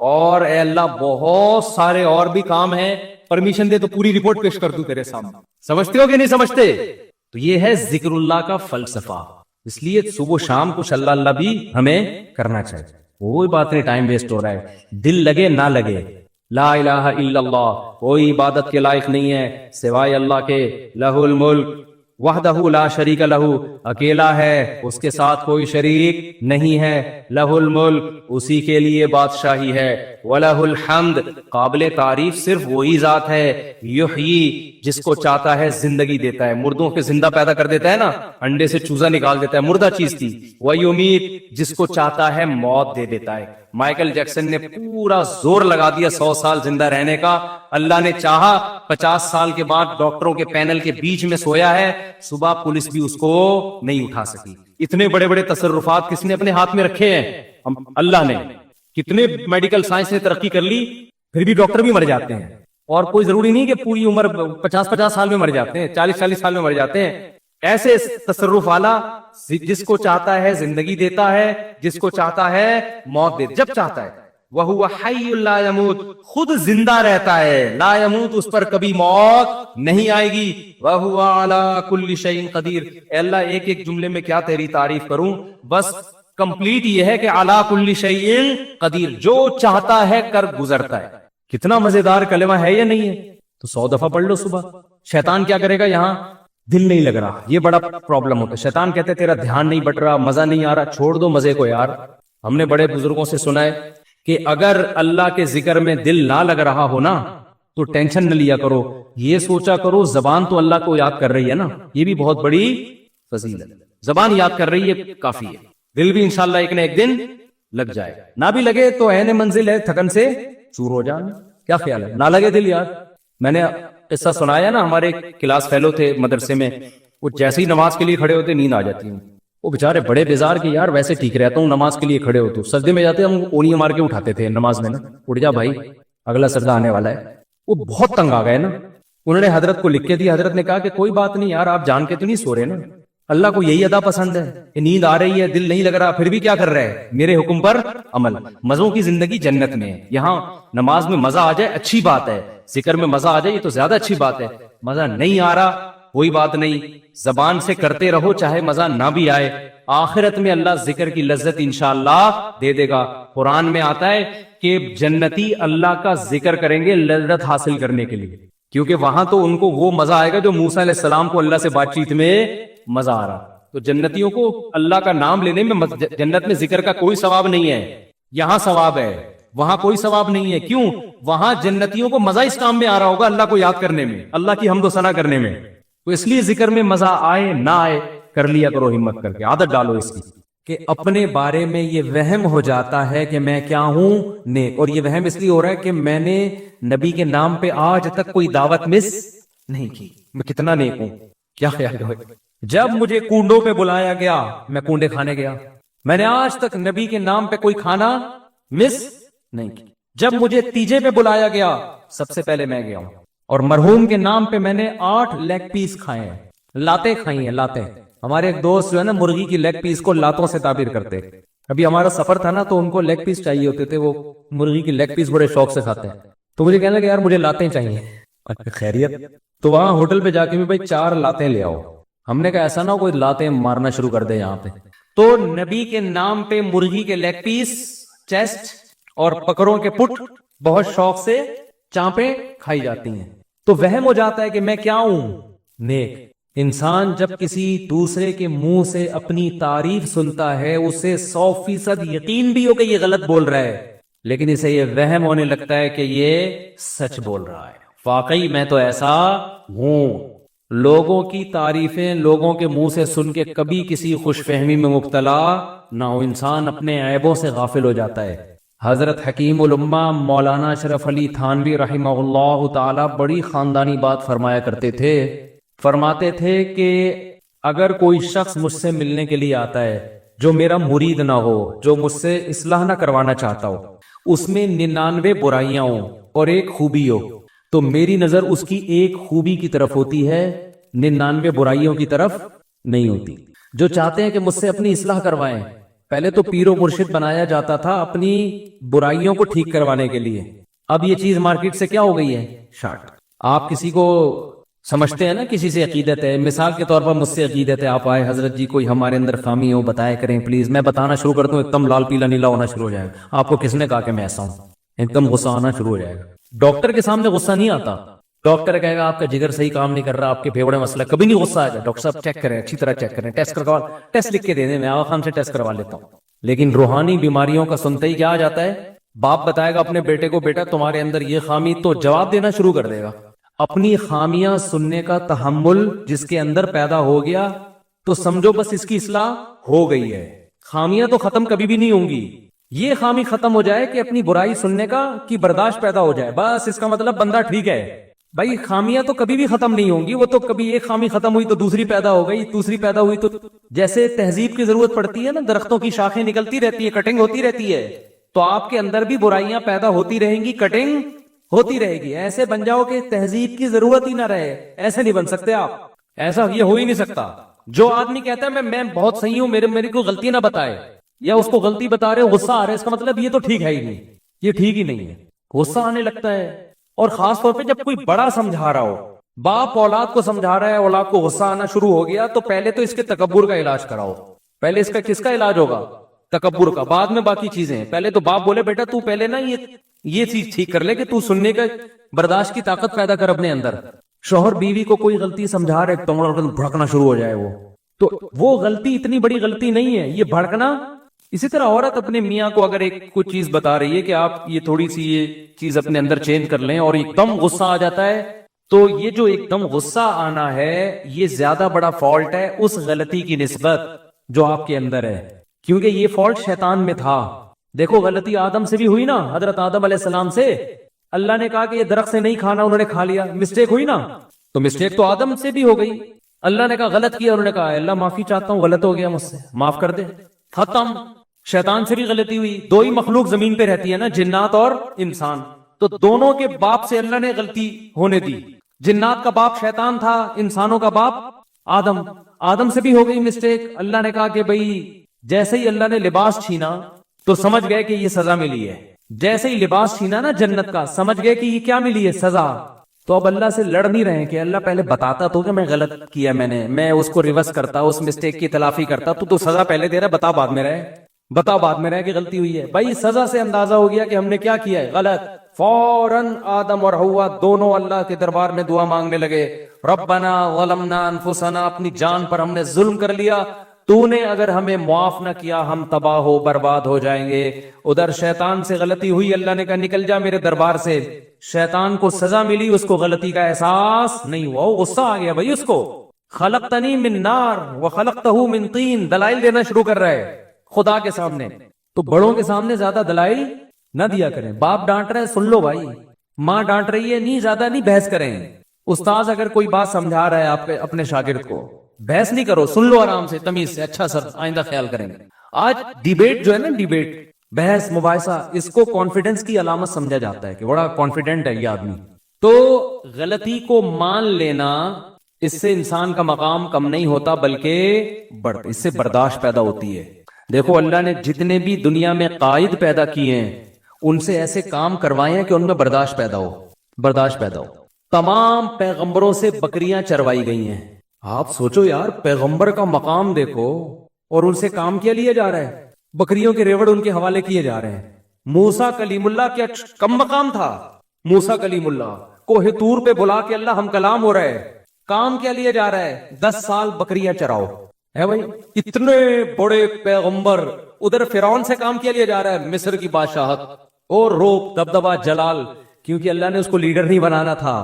اور اے اللہ بہت سارے اور بھی کام ہیں، پرمیشن دے تو پوری رپورٹ پیش کر دوں تیرے سامنے۔ سمجھتے ہو کہ نہیں سمجھتے؟ تو یہ ہے ذکر اللہ کا فلسفہ، اس لیے صبح و شام کچھ اللہ اللہ بھی ہمیں کرنا چاہیے۔ کوئی بات نہیں ٹائم ویسٹ ہو رہا ہے، دل لگے نہ لگے، لا الہ الا اللہ، کوئی عبادت کے لائق نہیں ہے سوائے اللہ کے، لہ الملک وحدہ لا شریک لہ، اکیلا ہے، اس کے ساتھ کوئی شریک نہیں ہے، لہ الملک، اسی کے لیے بادشاہی ہے، وَلَهُ الْحَمْدُ، قابل تعریف صرف وہی ذات ہے، یحیی، جس کو چاہتا ہے زندگی دیتا ہے، مردوں کے زندہ پیدا کر دیتا ہے نا، انڈے سے چوزا نکال دیتا ہے، مردہ چیز تھی، وَيُمِيتُ، جس کو چاہتا ہے موت دے دیتا ہے۔ مائیکل جیکسن نے پورا زور لگا دیا 100 سال زندہ رہنے کا، اللہ نے چاہا 50 سال کے بعد ڈاکٹروں کے پینل کے بیچ میں سویا ہے، صبح پولیس بھی اس کو نہیں اٹھا سکی۔ اتنے بڑے بڑے تصرفات کس نے اپنے ہاتھ میں رکھے ہیں؟ اللہ نے۔ کتنے میڈیکل سائنس نے ترقی کر لی، پھر بھی ڈاکٹر بھی مر جاتے ہیں، اور کوئی ضروری نہیں کہ پوری عمر 50 سال میں مر جاتے ہیں، 40 سال میں مر جاتے ہیں۔ ایسے تصرف والا جس کو چاہتا ہے زندگی دیتا ہے، جس کو چاہتا ہے موت دے، جب چاہتا ہے۔ وَهُوَ حَيٌّ لَا يَمُوتُ، خود زندہ رہتا ہے، لا يموت، اس پر کبھی موت نہیں آئے گی۔ وَهُوَ عَلَى كُلِّ شَيْءٍ قَدِيرٌ، اے اللہ ایک ایک جملے میں کیا تیری تعریف کروں، بس کمپلیٹ یہ ہے کہ عَلَى كُلِّ شَيْءٍ قَدِيرٌ، جو چاہتا ہے کر گزرتا ہے۔ کتنا مزیدار کلمہ ہے یا نہیں ہے؟ تو 100 دفعہ پڑھ لو صبح۔ شیطان کیا کرے گا؟ یہاں دل نہیں لگ رہا، یہ بڑا پرابلم ہوتا ہے۔ شیطان کہتے تیرا دھیان نہیں بٹ رہا، مزہ نہیں آ رہا، چھوڑ دو مزے کو یار۔ ہم نے بڑے بزرگوں سے سنا ہے کہ اگر اللہ کے ذکر میں دل نہ لگ رہا ہو نا تو ٹینشن نہ لیا کرو، یہ سوچا کرو زبان تو اللہ کو یاد کر رہی ہے نا، یہ بھی بہت بڑی فضیلت ہے۔ زبان یاد کر رہی ہے کافی ہے، دل بھی انشاءاللہ ایک نہ ایک دن لگ جائے، نہ بھی لگے تو عین منزل ہے، تھکن سے چور ہو جانا۔ کیا خیال ہے؟ نہ لگے دل یار۔ میں نے قصہ سنایا نا، ہمارے کلاس فیلو تھے مدرسے میں، وہ جیسے ہی نماز کے لیے کھڑے ہوتے نیند آ جاتی ہوں، وہ بےچارے بڑے بیزار کہ یار ویسے ٹھیک رہتا ہوں نماز کے لیے کھڑے ہو، تو سجدے میں جاتے ہم اونیاں مار کے اٹھاتے تھے نماز میں نا، اٹھ جا بھائی اگلا سجدہ آنے والا ہے۔ وہ بہت تنگ آ گئے نا، انہوں نے حضرت کو لکھ کے دیا، حضرت نے کہا کہ کوئی بات نہیں یار، آپ جان کے تو نہیں سو رہے نا، اللہ کو یہی ادا پسند ہے کہ نیند آ رہی ہے، دل نہیں لگ رہا، پھر بھی کیا کر رہے ہیں؟ میرے حکم پر عمل۔ مزوں کی زندگی جنت میں ہے، یہاں نماز میں مزہ آ جائے اچھی بات ہے، ذکر میں مزہ آ جائے یہ تو زیادہ اچھی بات ہے، مزہ نہیں آ رہا کوئی بات نہیں، زبان سے کرتے رہو چاہے مزہ نہ بھی آئے، آخرت میں اللہ ذکر کی لذت انشاءاللہ دے دے گا۔ قرآن میں آتا ہے کہ جنتی اللہ کا ذکر کریں گے لذت حاصل کرنے کے لیے، کیونکہ وہاں تو ان کو وہ مزہ آئے گا جو موسیٰ علیہ السلام کو اللہ سے بات چیت میں مزہ آ رہا۔ تو جنتیوں کو اللہ کا نام لینے میں جنت میں ذکر کا کوئی ثواب نہیں ہے، یہاں ثواب ہے، وہاں کوئی ثواب نہیں ہے۔ کیوں؟ وہاں جنتیوں کو مزہ اس کام میں آ رہا ہوگا، اللہ کو یاد کرنے میں، اللہ کی حمد و ثنا کرنے میں، تو اس لیے ذکر میں مزہ آئے نہ آئے کر لیا کرو، ہمت کر کے عادت ڈالو اس کی، کہ اپنے بارے میں یہ وہم ہو جاتا ہے کہ میں کیا ہوں؟ نیک۔ اور یہ وہم اس لیے ہو رہا ہے کہ میں نے نبی کے نام پہ آج تک کوئی دعوت مس نہیں کی، میں کتنا نیک ہوں۔ کیا خیال ہے؟ جب مجھے کنڈوں پہ بلایا گیا میں کنڈے کھانے گیا، میں نے آج تک نبی کے نام پہ کوئی کھانا مس نہیں کی۔ جب مجھے تیجے پہ بلایا گیا سب سے پہلے میں گیا ہوں، اور مرحوم کے نام پہ میں نے 8 لیگ پیس کھائے ہیں، لاتیں کھائی ہیں، لاتیں۔ ہمارے ایک دوست جو ہے نا مرغی کی لیگ پیس کو لاتوں سے تعبیر کرتے، ابھی ہمارا سفر تھا نا تو ان کو لیگ پیس چاہیے ہوتے تھے، وہ مرغی کی لیگ پیس بڑے شوق سے کھاتے ہیں، تو مجھے کہنے لگا یار مجھے لاتیں چاہیے۔ خیریت؟ تو وہاں ہوٹل پہ جا کے بھی بھائی 4 لاتیں لے آؤ۔ ہم نے کہا ایسا نہ ہو کوئی لاتیں مارنا شروع کر دے یہاں پہ، تو نبی کے نام پہ مرغی کے لیگ پیس، چیسٹ اور بکروں کے پٹ بہت شوق سے چانپیں کھائی جاتی ہیں، تو وہم ہو جاتا ہے کہ میں کیا ہوں؟ نیک۔ انسان جب کسی دوسرے کے منہ سے اپنی تعریف سنتا ہے اسے 100% یقین بھی ہو کہ یہ غلط بول رہا ہے، لیکن اسے یہ وہم ہونے لگتا ہے کہ یہ سچ بول رہا ہے، واقعی میں تو ایسا ہوں۔ لوگوں کی تعریفیں لوگوں کے منہ سے سن کے کبھی کسی خوش فہمی میں مبتلا نہ ہو، انسان اپنے عیبوں سے غافل ہو جاتا ہے۔ حضرت حکیم الامہ مولانا اشرف علی تھانوی رحمہ اللہ تعالی بڑی خاندانی بات فرمایا کرتے تھے، فرماتے تھے کہ اگر کوئی شخص مجھ سے ملنے کے لیے آتا ہے جو میرا مرید نہ ہو، جو مجھ سے اصلاح نہ کروانا چاہتا ہو، اس میں 99 برائیاں ہوں اور ایک خوبی ہو، تو میری نظر اس کی ایک خوبی کی طرف ہوتی ہے، 99 برائیوں کی طرف نہیں ہوتی۔ جو چاہتے ہیں کہ مجھ سے اپنی اصلاح کروائیں، پہلے تو پیر و مرشد بنایا جاتا تھا اپنی برائیوں کو ٹھیک کروانے کے لیے، اب یہ چیز مارکیٹ سے کیا ہو گئی ہے؟ شارٹ۔ آپ کسی کو سمجھتے ہیں نا، کسی سے عقیدت ہے، مثال کے طور پر مجھ سے عقیدت ہے، آپ آئے حضرت جی کوئی ہمارے اندر خامی ہو بتایا کریں پلیز، میں بتانا شروع کرتا ہوں ایک دم لال پیلا نیلا ہونا شروع ہو جائے گا، آپ کو کس نے کہا کہ میں ایسا ہوں، ایک دم غصہ آنا شروع ہو جائے گا۔ ڈاکٹر کے سامنے غصہ نہیں آتا، ڈاکٹر کہے گا آپ کا جگر صحیح کام نہیں کر رہا, آپ کے پھیپڑے مسئلہ, کبھی نہیں غصہ آئے گا, ڈاکٹر صاحب چیک کریں, اچھی طرح چیک کریں, ٹیسٹ کروا, ٹیسٹ لکھ کے دے دیں, میں آغا خان سے ٹیسٹ کروا لیتا ہوں. لیکن روحانی بیماریوں کا سنتے ہی کیا آ جاتا ہے, باپ بتائے گا اپنے بیٹے کو, بیٹا تمہارے اندر یہ خامی, تو جواب دینا شروع کر دے گا. اپنی خامیاں سننے کا تحمل جس کے اندر پیدا ہو گیا تو سمجھو بس اس کی اصلاح ہو گئی ہے. خامیاں تو ختم کبھی بھی نہیں ہوں گی, یہ خامی ختم ہو جائے کہ اپنی برائی سننے کا کی برداشت پیدا ہو جائے, بس اس کا مطلب بندہ ٹھیک ہے. بھائی خامیاں تو کبھی بھی ختم نہیں ہوں گی, وہ تو کبھی ایک خامی ختم ہوئی تو دوسری پیدا ہو گئی, دوسری پیدا ہوئی تو جیسے تہذیب کی ضرورت پڑتی ہے نا, درختوں کی شاخیں نکلتی رہتی ہے, کٹنگ ہوتی رہتی ہے, تو آپ کے اندر بھی برائیاں پیدا ہوتی رہیں گی, کٹنگ ہوتی رہے گی. ایسے بن جاؤ کہ تہذیب کی ضرورت ہی نہ رہے, ایسے نہیں بن سکتے آپ, ایسا یہ ہو ہی نہیں سکتا. جو آدمی کہتا ہے میں بہت صحیح ہوں, میری کوئی غلطی نہ بتائے, یا اس کو غلطی بتا رہے, غصہ آ رہا ہے, اس کا مطلب یہ تو ٹھیک ہے ہی نہیں, یہ ٹھیک ہی نہیں ہے. غصہ آنے لگتا ہے, اور خاص طور پہ جب کوئی بڑا سمجھا رہا ہو, باپ اولاد کو سمجھا رہا ہے, اولاد کو غصہ آنا شروع ہو گیا, تو پہلے تو اس کے تکبر کا علاج کراؤ. پہلے اس کا کس کا علاج ہوگا؟ تکبر کا, بعد میں باقی چیزیں. پہلے تو باپ بولے بیٹا تو پہلے نا یہ چیز ٹھیک کر لے کہ تو سننے کا برداشت کی طاقت پیدا کر اپنے اندر. شوہر بیوی کو کوئی غلطی سمجھا رہے تو بھڑکنا شروع ہو جائے, تو وہ غلطی اتنی بڑی غلطی نہیں ہے یہ بھڑکنا. اسی طرح عورت اپنے میاں کو اگر ایک کچھ چیز بتا رہی ہے کہ آپ یہ تھوڑی سی یہ چیز اپنے اندر چینج کر لیں, اور ایک دم غصہ آ جاتا ہے, تو یہ جو ایک دم غصہ آنا ہے یہ زیادہ بڑا فالٹ ہے اس غلطی کی نسبت جو آپ کے اندر ہے, کیونکہ یہ فالٹ شیطان میں تھا. دیکھو غلطی آدم سے بھی ہوئی نا, حضرت آدم علیہ السلام سے اللہ نے کہا کہ یہ درخت سے نہیں کھانا, انہوں نے کھا لیا, مسٹیک ہوئی نا, تو مسٹیک تو آدم سے بھی ہو گئی. اللہ نے کہا غلط کیا, انہوں نے کہا اللہ معافی چاہتا ہوں, غلط ہو گیا مجھ سے, معاف کر دے, ختم. شیطان سے بھی غلطی ہوئی. دو ہی مخلوق زمین پہ رہتی ہے نا, جنات اور انسان, تو دونوں کے باپ سے اللہ نے غلطی ہونے دی. جنات کا باپ شیطان تھا, انسانوں کا باپ آدم. آدم سے بھی ہو گئی مسٹیک. اللہ نے کہا کہ بھئی جیسے ہی اللہ نے لباس چھینا تو سمجھ گئے کہ یہ سزا ملی ہے. جیسے ہی لباس چھینا نا جنت کا, سمجھ گئے کہ یہ کیا ملی ہے, سزا. تو اب اللہ سے لڑ نہیں رہے کہ اللہ پہلے بتاتا تو کہ میں غلط کیا, میں اس کو ریورس کرتا, اس مسٹیک کی تلافی کرتا, تو سزا پہلے دے رہا, بتا بعد میں رہے, بتا بعد میں رہے کہ غلطی ہوئی ہے. بھائی سزا سے اندازہ ہو گیا کہ ہم نے کیا کیا ہے, غلط. فوراً آدم اور حوا دونوں اللہ کے دربار میں دعا مانگنے لگے, ربنا ظلمنا انفسنا, اپنی جان پر ہم نے ظلم کر لیا, تو نے اگر ہمیں معاف نہ کیا ہم تباہ ہو برباد ہو جائیں گے. ادھر شیطان سے غلطی ہوئی, اللہ نے کہا نکل جا میرے دربار سے. شیطان کو سزا ملی, اس کو غلطی کا احساس نہیں ہوا, غصہ آ گیا بھائی اس کو. خلقتنی من نار وخلقتہ من طین, دلائل دینا شروع کر رہا ہے خدا کے سامنے. تو بڑوں کے سامنے زیادہ دلائل نہ دیا کریں. باپ ڈانٹ رہے سن لو بھائی, ماں ڈانٹ رہی ہے نہیں, زیادہ نہیں بحث کریں. استاذ اگر کوئی بات سمجھا رہا ہے آپ اپنے شاگرد کو, بحث نہیں کرو, سن لو آرام سے تمیز سے, اچھا سر آئندہ خیال کریں گے. آج ڈیبیٹ جو ہے نا, ڈیبیٹ, بحث مباحثہ, اس کو کانفیڈنس کی علامت سمجھا جاتا ہے کہ بڑا کانفیڈنٹ ہے یہ آدمی. تو غلطی کو مان لینا, اس سے انسان کا مقام کم نہیں ہوتا بلکہ بڑھتا, اس سے برداشت پیدا ہوتی ہے. دیکھو اللہ نے جتنے بھی دنیا میں قائد پیدا کیے ہیں ان سے ایسے کام کروائے ہیں کہ ان میں برداشت پیدا ہو, برداشت پیدا ہو. تمام پیغمبروں سے بکریاں چروائی گئی ہیں. آپ سوچو یار, پیغمبر کا مقام دیکھو, اور ان سے کام کیا لیا جا رہا ہے, بکریوں کے ریوڑ ان کے حوالے کیے جا رہے ہیں. موسیٰ کلیم اللہ کیا کم مقام تھا, موسیٰ کلیم اللہ کوہ طور پہ بلا کے اللہ ہم کلام ہو رہے, کام کیا لیا جا رہا ہے, 10 سال بکریاں چراؤ ہے بھائی. اتنے بڑے پیغمبر, ادھر فرعون سے کام کیا لیا جا رہا ہے, مصر کی بادشاہت اور روب دبدبا جلال, کیونکہ اللہ نے اس کو لیڈر نہیں بنانا تھا,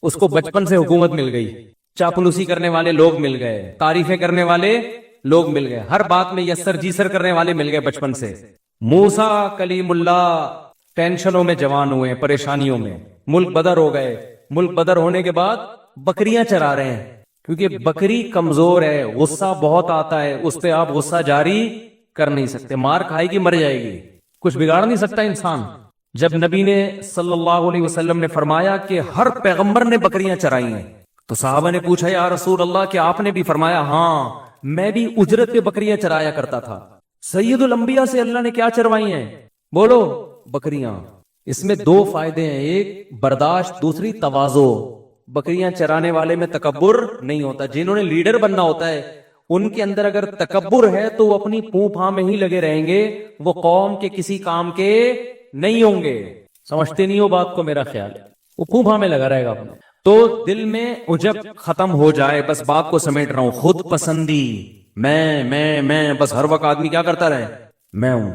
اس کو بچپن سے حکومت مل گئی, چاپلوسی کرنے والے لوگ مل گئے, تعریفیں کرنے والے لوگ مل گئے, ہر بات میں یسر جیسر کرنے والے مل گئے بچپن سے. موسیٰ کلیم اللہ ٹینشنوں میں جوان ہوئے, پریشانیوں میں, ملک بدر ہو گئے. ملک بدر ہونے کے بعد بکریاں چرا رہے ہیں, کیونکہ بکری کمزور ہے, غصہ بہت آتا ہے, اس پہ آپ غصہ جاری کر نہیں سکتے, مار کھائے گی مر جائے گی, کچھ بگاڑ نہیں سکتا انسان. جب نبی نے صلی اللہ علیہ وسلم نے فرمایا کہ ہر پیغمبر نے بکریاں چرائی ہیں, تو صحابہ نے پوچھا یا رسول اللہ کہ آپ نے بھی فرمایا ہاں میں بھی اجرت پہ بکریاں چرایا کرتا تھا. سید الانبیاء سے اللہ نے کیا چروائی ہیں, بولو, بکریاں. اس میں 2 فائدے ہیں, ایک برداشت, دوسری تواضع. بکریاں چرانے والے میں تکبر نہیں ہوتا. جنہوں نے لیڈر بننا ہوتا ہے ان کے اندر اگر تکبر ہے تو وہ اپنی پوں پھاں میں ہی لگے رہیں گے, وہ قوم کے کسی کام کے نہیں ہوں گے. سمجھتے نہیں ہو بات کو, میرا خیال ہے وہ پوں پھاں میں لگا رہے گا. تو دل میں عجب ختم ہو جائے، بس بات کو سمیٹ رہا ہوں، خود پسندی، میں بس ہر وقت آدمی کیا کرتا رہے، میں ہوں،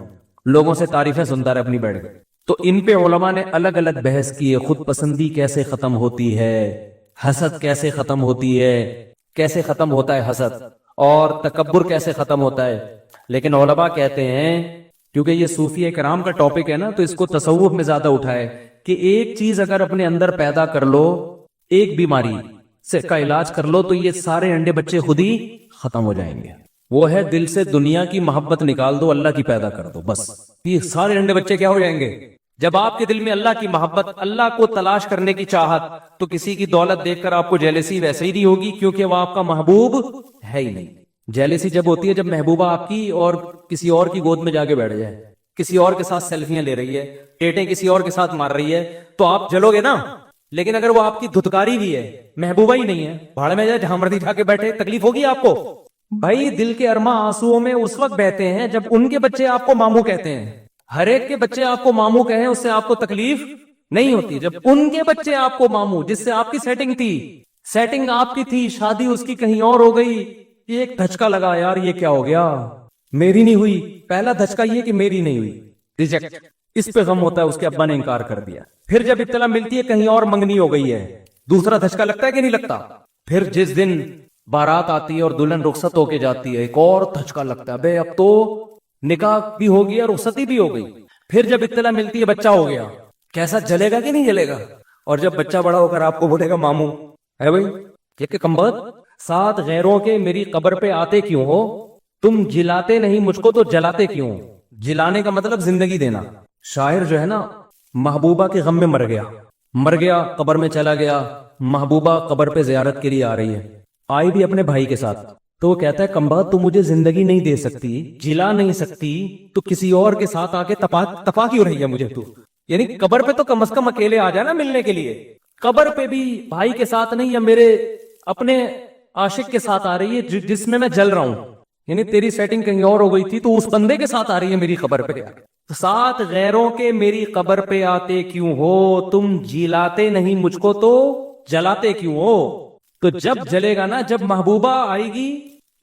لوگوں سے تعریفیں سنتا رہے اپنی بیٹھ کے. تو ان پہ علماء نے الگ الگ بحث کی ہے، خود پسندی کیسے ختم ہوتی ہے، حسد کیسے ختم ہوتی ہے، کیسے ختم ہوتا ہے حسد، اور تکبر کیسے ختم ہوتا ہے. لیکن علماء کہتے ہیں، کیونکہ یہ صوفیہ کرام کا ٹاپک ہے نا، تو اس کو تصوف میں زیادہ اٹھائے کہ ایک چیز اگر اپنے اندر پیدا کر لو، ایک بیماری سے کا علاج کر لو، تو یہ سارے انڈے بچے خود ہی ختم ہو جائیں گے. وہ ہے دل سے دنیا کی محبت نکال دو، اللہ کی پیدا کر دو، بس یہ سارے انڈے بچے کیا ہو جائیں گے. جب آپ کے دل میں اللہ کی محبت، اللہ کو تلاش کرنے کی چاہت، تو کسی کی دولت دیکھ کر آپ کو جیلسی ویسے ہی نہیں ہوگی، کیونکہ وہ آپ کا محبوب ہے ہی نہیں. جیلسی جب ہوتی ہے جب محبوبہ آپ کی اور کسی اور کی گود میں جا کے بیٹھ جائے، کسی اور کے ساتھ سیلفیاں لے رہی ہے، ٹیٹیں کسی اور کے ساتھ مار رہی ہے، تو آپ جلو گے نا. لیکن اگر وہ آپ کی دھتکاری بھی ہے، محبوبہ ہی نہیں ہے، بھاڑ میں جائے جہاں مرضی جا کے بیٹھے، تکلیف ہوگی آپ کو. بھائی دل کے ارماں آنسوؤں میں اس وقت بہتے ہیں جب ان کے بچے آپ کو ماموں کہتے ہیں. ہر ایک کے بچے آپ کو ماموں کہیں، اس سے آپ کو تکلیف نہیں ہوتی. جب ان کے بچے آپ کو ماموں، جس سے آپ کی سیٹنگ تھی، سیٹنگ آپ کی تھی، شادی اس کی کہیں اور ہو گئی، یہ ایک دھچکا لگا، یار یہ کیا ہو گیا، میری نہیں ہوئی. پہلا دھچکا یہ کہ میری نہیں ہوئی، ریجیکٹ، اس پہ غم ہوتا ہے، اس کے ابا نے انکار کر دیا. پھر جب اطلاع ملتی ہے کہیں اور منگنی ہو گئی ہے، دوسرا دھچکا لگتا ہے کہ نہیں لگتا. پھر جس دن بارات آتی ہے اور دلہن رخصت ہو کے جاتی ہے، ایک اور دھچکا لگتا ہے، بے اب تو نکاح بھی ہو گیا، رخصتی بھی ہو گئی. پھر جب اطلاع ملتی ہے بچہ ہو گیا، کیسا جلے گا کہ نہیں جلے گا. اور جب بچہ بڑا ہو کر آپ کو بولے گا ماموں ہے بھائی، یہ کہ کمبخت، ساتھ غیروں کے میری قبر پہ آتے کیوں ہو، تم جلاتے نہیں مجھ کو تو جلاتے کیوں. جلانے کا مطلب زندگی دینا. شاعر جو ہے نا، محبوبہ کے غم میں مر گیا، قبر میں چلا گیا، محبوبہ قبر پہ زیارت کے لیے آ رہی ہے، آئی بھی اپنے بھائی کے ساتھ. تو وہ کہتا ہے کمبخت تو مجھے زندگی نہیں دے سکتی، جلا نہیں سکتی، تو کسی اور کے ساتھ آ کے تپا کیوں رہی ہے مجھے تو. یعنی قبر پہ تو کم از کم اکیلے آ جائے نا ملنے کے لیے، قبر پہ بھی بھائی کے ساتھ نہیں، یا میرے اپنے عاشق کے ساتھ آ رہی ہے جس میں جل رہا ہوں. یعنی تیری سیٹنگ کہیں اور ہو گئی تھی، تو اس بندے کے ساتھ آ رہی ہے میری قبر پہ. ساتھ غیروں کے میری قبر پہ آتے کیوں ہو، تم جلاتے نہیں مجھ کو تو جلاتے کیوں ہو. تو جب جلے گا نا، جب محبوبہ آئے گی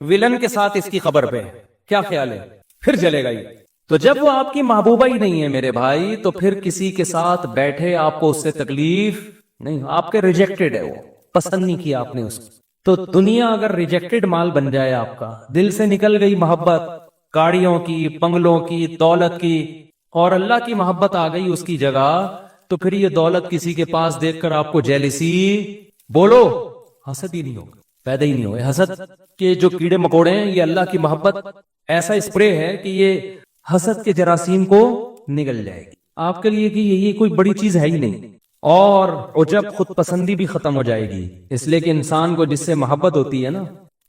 ولن کے ساتھ اس کی قبر پہ، کیا خیال ہے، پھر جلے گا یہ. تو جب وہ آپ کی محبوبہ ہی نہیں ہے میرے بھائی، تو پھر کسی کے ساتھ بیٹھے آپ کو اس سے تکلیف نہیں، آپ کے ریجیکٹڈ ہے، وہ پسند نہیں کیا آپ نے اس کو. تو دنیا اگر ریجیکٹڈ مال بن جائے آپ کا، دل سے نکل گئی محبت، گاڑیوں کی، بنگلوں کی، دولت کی، اور اللہ کی محبت آ گئی اس کی جگہ، تو پھر یہ دولت کسی کے پاس دیکھ کر آپ کو جیلسی، بولو حسد ہی نہیں ہوگا، پیدا ہی نہیں ہوگا. حسد کے جو کیڑے مکوڑے ہیں، یہ اللہ کی محبت ایسا اسپرے ہے کہ یہ حسد کے جراثیم کو نگل جائے گی آپ کے لیے، کہ یہ کوئی بڑی چیز ہے ہی نہیں. اور عجب، خود پسندی بھی ختم ہو جائے گی. اس لیے کہ انسان کو جس سے محبت ہوتی ہے نا،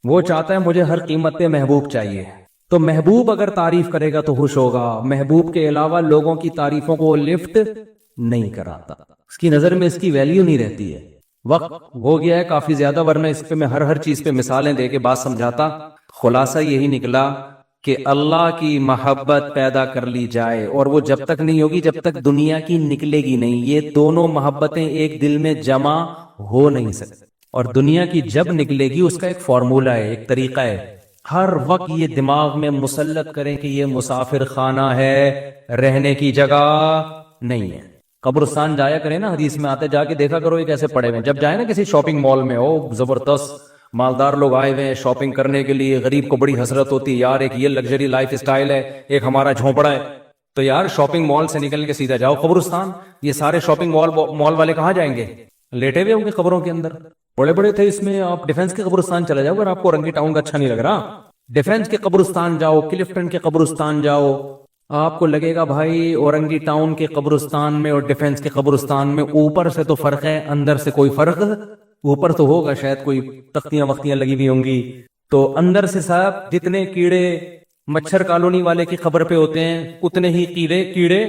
وہ چاہتا ہے مجھے ہر قیمت پہ محبوب چاہیے. تو محبوب اگر تعریف کرے گا تو خوش ہوگا، محبوب کے علاوہ لوگوں کی تعریفوں کو لفٹ نہیں کراتا، اس کی نظر میں اس کی ویلیو نہیں رہتی ہے. وقت ہو گیا ہے کافی زیادہ، ورنہ اس پہ میں ہر چیز پہ مثالیں دے کے بات سمجھاتا. خلاصہ یہی نکلا کہ اللہ کی محبت پیدا کر لی جائے، اور وہ جب تک نہیں ہوگی جب تک دنیا کی نکلے گی نہیں. یہ دونوں محبتیں ایک دل میں جمع ہو نہیں سکتی، اور دنیا کی جب نکلے گی اس کا ایک فارمولہ ہے، ایک طریقہ ہے. ہر وقت یہ دماغ میں مسلط کریں کہ یہ مسافر خانہ ہے، رہنے کی جگہ نہیں ہے. قبرستان جایا کریں نا، حدیث میں آتے، جا کے دیکھا کرو یہ کیسے پڑے ہوئے. جب جائے نا کسی شاپنگ مال میں، ہو زبردست مالدار لوگ آئے ہوئے ہیں شاپنگ کرنے کے لیے، غریب کو بڑی حسرت ہوتی ہے، یار ایک یہ لگژری لائف اسٹائل ہے، ایک ہمارا جھونپڑا ہے. تو یار شاپنگ مال سے نکل کے سیدھا جاؤ قبرستان. یہ سارے شاپنگ مال والے کہاں جائیں گے؟ لیٹے ہوئے ہوں گے قبروں کے اندر، بڑے بڑے تھے. اس میں آپ ڈیفنس کے قبرستان چلے جاؤ اگر آپ کو رنگی ٹاؤن کا اچھا نہیں لگ رہا. ڈیفنس کے قبرستان جاؤ، کلفٹن کے قبرستان جاؤ، آپ کو لگے گا بھائی اورنگی ٹاؤن کے قبرستان میں اور ڈیفنس کے قبرستان میں اوپر سے تو فرق ہے، اندر سے کوئی فرق. اوپر تو ہوگا شاید کوئی تختیاں وختیاں لگی ہوئی ہوں گی، تو اندر سے صاحب جتنے کیڑے مچھر کالونی والے کی خبر پہ ہوتے ہیں، اتنے ہی کیڑے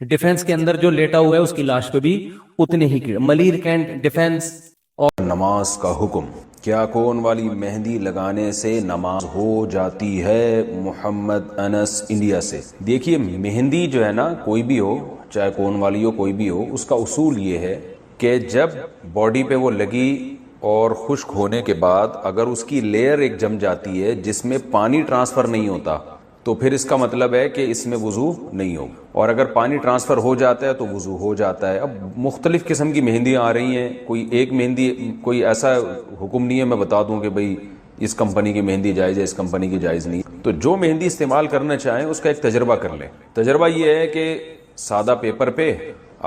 ڈیفنس کے اندر جو لیٹا ہوا ہے اس کی لاش پہ بھی اتنے ہی کیڑے. Malir cantt defence. اور نماز کا حکم، کیا کون والی مہندی لگانے سے نماز ہو جاتی ہے؟ محمد انس انڈیا سے. دیکھیے مہندی جو ہے نا، کوئی بھی ہو، چاہے کون والی ہو کوئی بھی ہو، اس کا اصول یہ ہے کہ جب باڈی پہ وہ لگی اور خشک ہونے کے بعد اگر اس کی لیئر ایک جم جاتی ہے جس میں پانی ٹرانسفر نہیں ہوتا تو پھر اس کا مطلب ہے کہ اس میں وضو نہیں ہوگا، اور اگر پانی ٹرانسفر ہو جاتا ہے تو وضو ہو جاتا ہے۔ اب مختلف قسم کی مہندیاں آ رہی ہیں، کوئی ایک مہندی، کوئی ایسا حکم نہیں ہے میں بتا دوں کہ بھئی اس کمپنی کی مہندی جائز ہے، اس کمپنی کی جائز نہیں۔ تو جو مہندی استعمال کرنا چاہیں اس کا ایک تجربہ کر لیں۔ تجربہ یہ ہے کہ سادہ پیپر پہ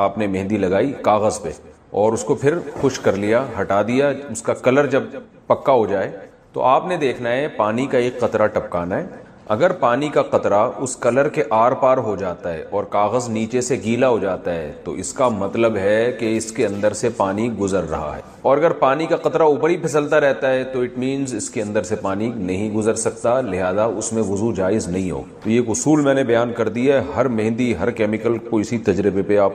آپ نے مہندی لگائی، کاغذ پہ، اور اس کو پھر خشک کر لیا، ہٹا دیا، اس کا کلر جب پکا ہو جائے تو آپ نے دیکھنا ہے پانی کا ایک قطرہ ٹپکانا ہے۔ اگر پانی کا قطرہ اس کلر کے آر پار ہو جاتا ہے اور کاغذ نیچے سے گیلا ہو جاتا ہے تو اس کا مطلب ہے کہ اس کے اندر سے پانی گزر رہا ہے، اور اگر پانی کا قطرہ اوپر ہی پھسلتا رہتا ہے تو اٹ مینز اس کے اندر سے پانی نہیں گزر سکتا، لہذا اس میں وضو جائز نہیں ہو۔ تو یہ اصول میں نے بیان کر دیا ہے، ہر مہندی ہر کیمیکل کو اسی تجربے پہ آپ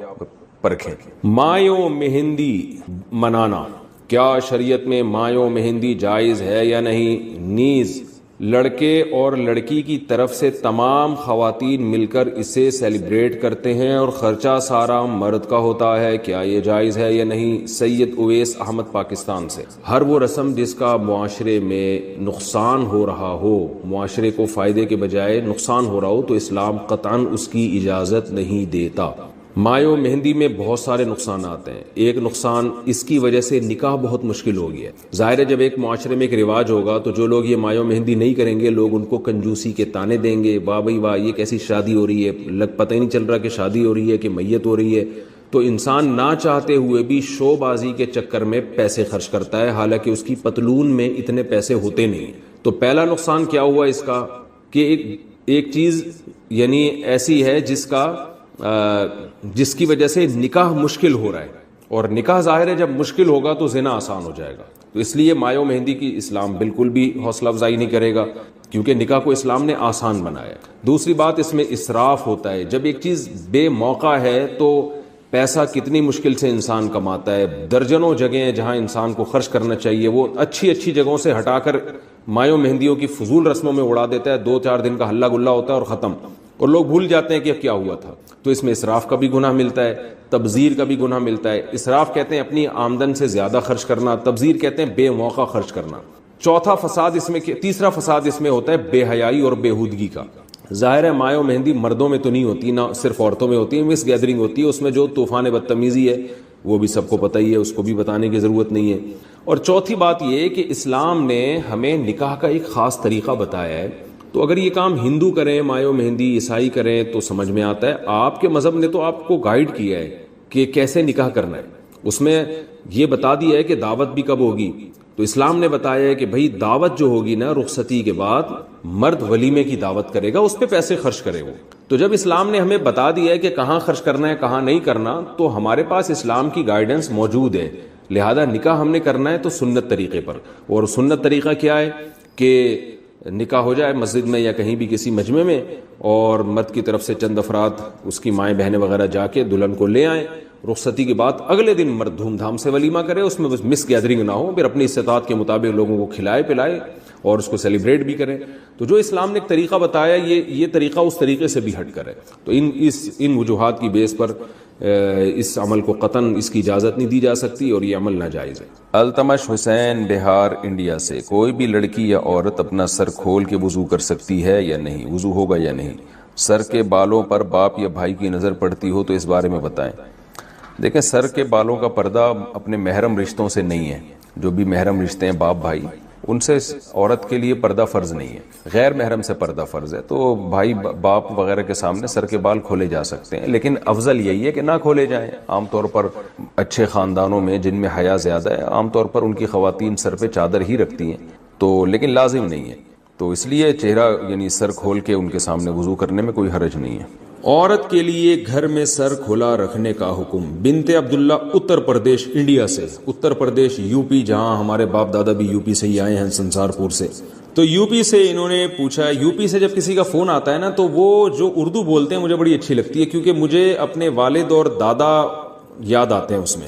پرکھیں۔ مایو مہندی منانا، کیا شریعت میں مایو مہندی جائز ہے یا نہیں؟ نیز لڑکے اور لڑکی کی طرف سے تمام خواتین مل کر اسے سیلیبریٹ کرتے ہیں اور خرچہ سارا مرد کا ہوتا ہے، کیا یہ جائز ہے یا نہیں؟ سید اویس احمد، پاکستان سے۔ ہر وہ رسم جس کا معاشرے میں نقصان ہو رہا ہو، معاشرے کو فائدے کے بجائے نقصان ہو رہا ہو تو اسلام قطعاً اس کی اجازت نہیں دیتا۔ مایو مہندی میں بہت سارے نقصانات ہیں۔ ایک نقصان اس کی وجہ سے نکاح بہت مشکل ہو گیا ہے۔ ظاہر ہے جب ایک معاشرے میں ایک رواج ہوگا تو جو لوگ یہ مایو مہندی نہیں کریں گے لوگ ان کو کنجوسی کے تانے دیں گے، واہ بھائی واہ یہ کیسی شادی ہو رہی ہے، پتہ ہی نہیں چل رہا کہ شادی ہو رہی ہے کہ میت ہو رہی ہے۔ تو انسان نہ چاہتے ہوئے بھی شو بازی کے چکر میں پیسے خرچ کرتا ہے، حالانکہ اس کی پتلون میں اتنے پیسے ہوتے نہیں۔ تو پہلا نقصان کیا ہوا اس کا کہ ایک چیز یعنی ایسی ہے جس کی وجہ سے نکاح مشکل ہو رہا ہے، اور نکاح ظاہر ہے جب مشکل ہوگا تو زنا آسان ہو جائے گا۔ تو اس لیے مایو مہندی کی اسلام بالکل بھی حوصلہ افزائی نہیں کرے گا، کیونکہ نکاح کو اسلام نے آسان بنایا۔ دوسری بات، اس میں اسراف ہوتا ہے۔ جب ایک چیز بے موقع ہے تو پیسہ کتنی مشکل سے انسان کماتا ہے، درجنوں جگہیں ہیں جہاں انسان کو خرچ کرنا چاہیے، وہ اچھی اچھی جگہوں سے ہٹا کر مایو مہندیوں کی فضول رسموں میں اڑا دیتا ہے۔ 2-4 دن کا ہلا گلا ہوتا ہے اور ختم، اور لوگ بھول جاتے ہیں کہ کیا ہوا تھا۔ تو اس میں اسراف کا بھی گناہ ملتا ہے، تبذیر کا بھی گناہ ملتا ہے۔ اسراف کہتے ہیں اپنی آمدن سے زیادہ خرچ کرنا، تبذیر کہتے ہیں بے موقع خرچ کرنا۔ تیسرا فساد اس میں ہوتا ہے بے حیائی اور بےہودگی کا۔ ظاہر ہے مایو مہندی مردوں میں تو نہیں ہوتی، نہ صرف عورتوں میں ہوتی ہے، مس گیدرنگ ہوتی ہے، اس میں جو طوفان بدتمیزی ہے وہ بھی سب کو پتہ ہی ہے، اس کو بھی بتانے کی ضرورت نہیں ہے۔ اور چوتھی بات یہ کہ اسلام نے ہمیں نکاح کا ایک خاص طریقہ بتایا ہے، تو اگر یہ کام ہندو کریں، مایو مہندی عیسائی کریں تو سمجھ میں آتا ہے۔ آپ کے مذہب نے تو آپ کو گائیڈ کیا ہے کہ کیسے نکاح کرنا ہے، اس میں یہ بتا دیا ہے کہ دعوت بھی کب ہوگی۔ تو اسلام نے بتایا ہے کہ بھئی دعوت جو ہوگی نا رخصتی کے بعد، مرد ولیمے کی دعوت کرے گا، اس پہ پیسے خرچ کرے وہ۔ تو جب اسلام نے ہمیں بتا دیا ہے کہ کہاں خرچ کرنا ہے کہاں نہیں کرنا، تو ہمارے پاس اسلام کی گائیڈنس موجود ہے، لہذا نکاح ہم نے کرنا ہے تو سنت طریقے پر۔ اور سنت طریقہ کیا ہے کہ نکاح ہو جائے مسجد میں یا کہیں بھی کسی مجمع میں، اور مرد کی طرف سے چند افراد اس کی مائیں بہنیں وغیرہ جا کے دلہن کو لے آئیں، رخصتی کے بعد اگلے دن مرد دھوم دھام سے ولیمہ کرے، اس میں بس مس گیدرنگ نہ ہو، پھر اپنی استطاعت کے مطابق لوگوں کو کھلائے پلائے اور اس کو سیلیبریٹ بھی کریں۔ تو جو اسلام نے ایک طریقہ بتایا یہ طریقہ اس طریقے سے بھی ہٹ کر ہے۔ تو ان وجوہات کی بیس پر اس عمل کو قطعاً اس کی اجازت نہیں دی جا سکتی اور یہ عمل ناجائز ہے۔ التمش حسین، بہار، انڈیا سے۔ کوئی بھی لڑکی یا عورت اپنا سر کھول کے وضو کر سکتی ہے یا نہیں؟ وضو ہوگا یا نہیں؟ سر کے بالوں پر باپ یا بھائی کی نظر پڑتی ہو تو اس بارے میں بتائیں۔ دیکھیں، سر کے بالوں کا پردہ اپنے محرم رشتوں سے نہیں ہے۔ جو بھی محرم رشتے ہیں باپ بھائی، ان سے عورت کے لیے پردہ فرض نہیں ہے، غیر محرم سے پردہ فرض ہے۔ تو بھائی باپ وغیرہ کے سامنے سر کے بال کھولے جا سکتے ہیں، لیکن افضل یہی ہے کہ نہ کھولے جائیں۔ عام طور پر اچھے خاندانوں میں جن میں حیا زیادہ ہے، عام طور پر ان کی خواتین سر پہ چادر ہی رکھتی ہیں، تو لیکن لازم نہیں ہے۔ تو اس لیے چہرہ یعنی سر کھول کے ان کے سامنے وضو کرنے میں کوئی حرج نہیں ہے۔ عورت کے لیے گھر میں سر کھلا رکھنے کا حکم۔ بنت عبداللہ، اتر پردیش، انڈیا سے۔ اتر پردیش یو پی، جہاں ہمارے باپ دادا بھی یو پی سے ہی آئے ہیں، سنسار پور سے۔ تو یو پی سے انہوں نے پوچھا، یو پی سے جب کسی کا فون آتا ہے نا تو وہ جو اردو بولتے ہیں مجھے بڑی اچھی لگتی ہے، کیونکہ مجھے اپنے والد اور دادا یاد آتے ہیں اس میں۔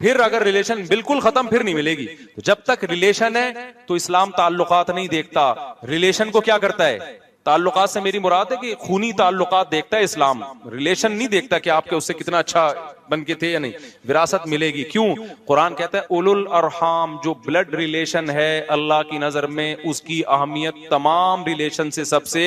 پھر اگر ریلیشن بالکل ختم پھر نہیں ملے گی. تو جب تک ریلیشن ہے تو اسلام تعلقات نہیں دیکھتا. ریلیشن کو کیا کرتا ہے؟ تعلقات سے میری مراد ہے کہ خونی تعلقات دیکھتا ہے اسلام. ریلیشن نہیں دیکھتا کہ آپ کے اس سے کتنا اچھا بن کے تھے یا نہیں. وراثت ملے گی. کیوں؟ قرآن کہتا ہے اولو الارحام، جو بلڈ ریلیشن ہے اللہ کی نظر میں اس کی اہمیت تمام ریلیشن سے سب سے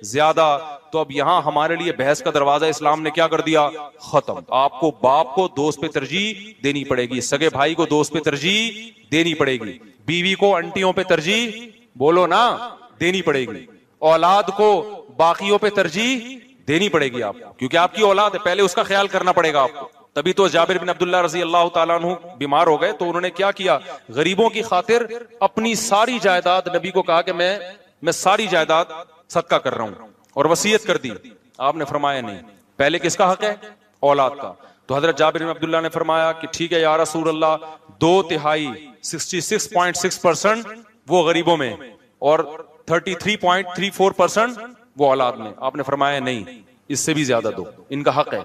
زیادہ. تو اب یہاں ہمارے لیے بحث کا دروازہ اسلام نے کیا کر دیا؟ ختم. آپ کو باپ کو دوست پہ ترجیح دینی پڑے گی، سگے بھائی کو دوست پہ ترجیح دینی پڑے گی، بیوی کو انٹیوں پہ ترجیح بولو نا دینی پڑے گی، اولاد کو باقیوں پہ ترجیح دینی پڑے گی آپ کو، کیونکہ آپ کی اولاد ہے، پہلے اس کا خیال کرنا پڑے گا آپ کو. تبھی تو جابر بن عبداللہ رضی اللہ تعالیٰ عنہ بیمار ہو گئے تو انہوں نے کیا کیا؟ غریبوں کی خاطر اپنی ساری جائیداد، نبی کو کہا کہ میں ساری جائیداد صدقہ کر رہا ہوں، اور وصیت کر دی. آپ نے فرمایا نہیں، پہلے کس کا حق ہے؟ اولاد کا. تو حضرت جابر بن عبداللہ نے فرمایا کہ ٹھیک ہے یا رسول اللہ، 2/3 66.6% وہ غریبوں میں اور 33.34% وہ اولاد میں. آپ نے فرمایا نہیں، اس سے بھی زیادہ دو، ان کا حق ہے.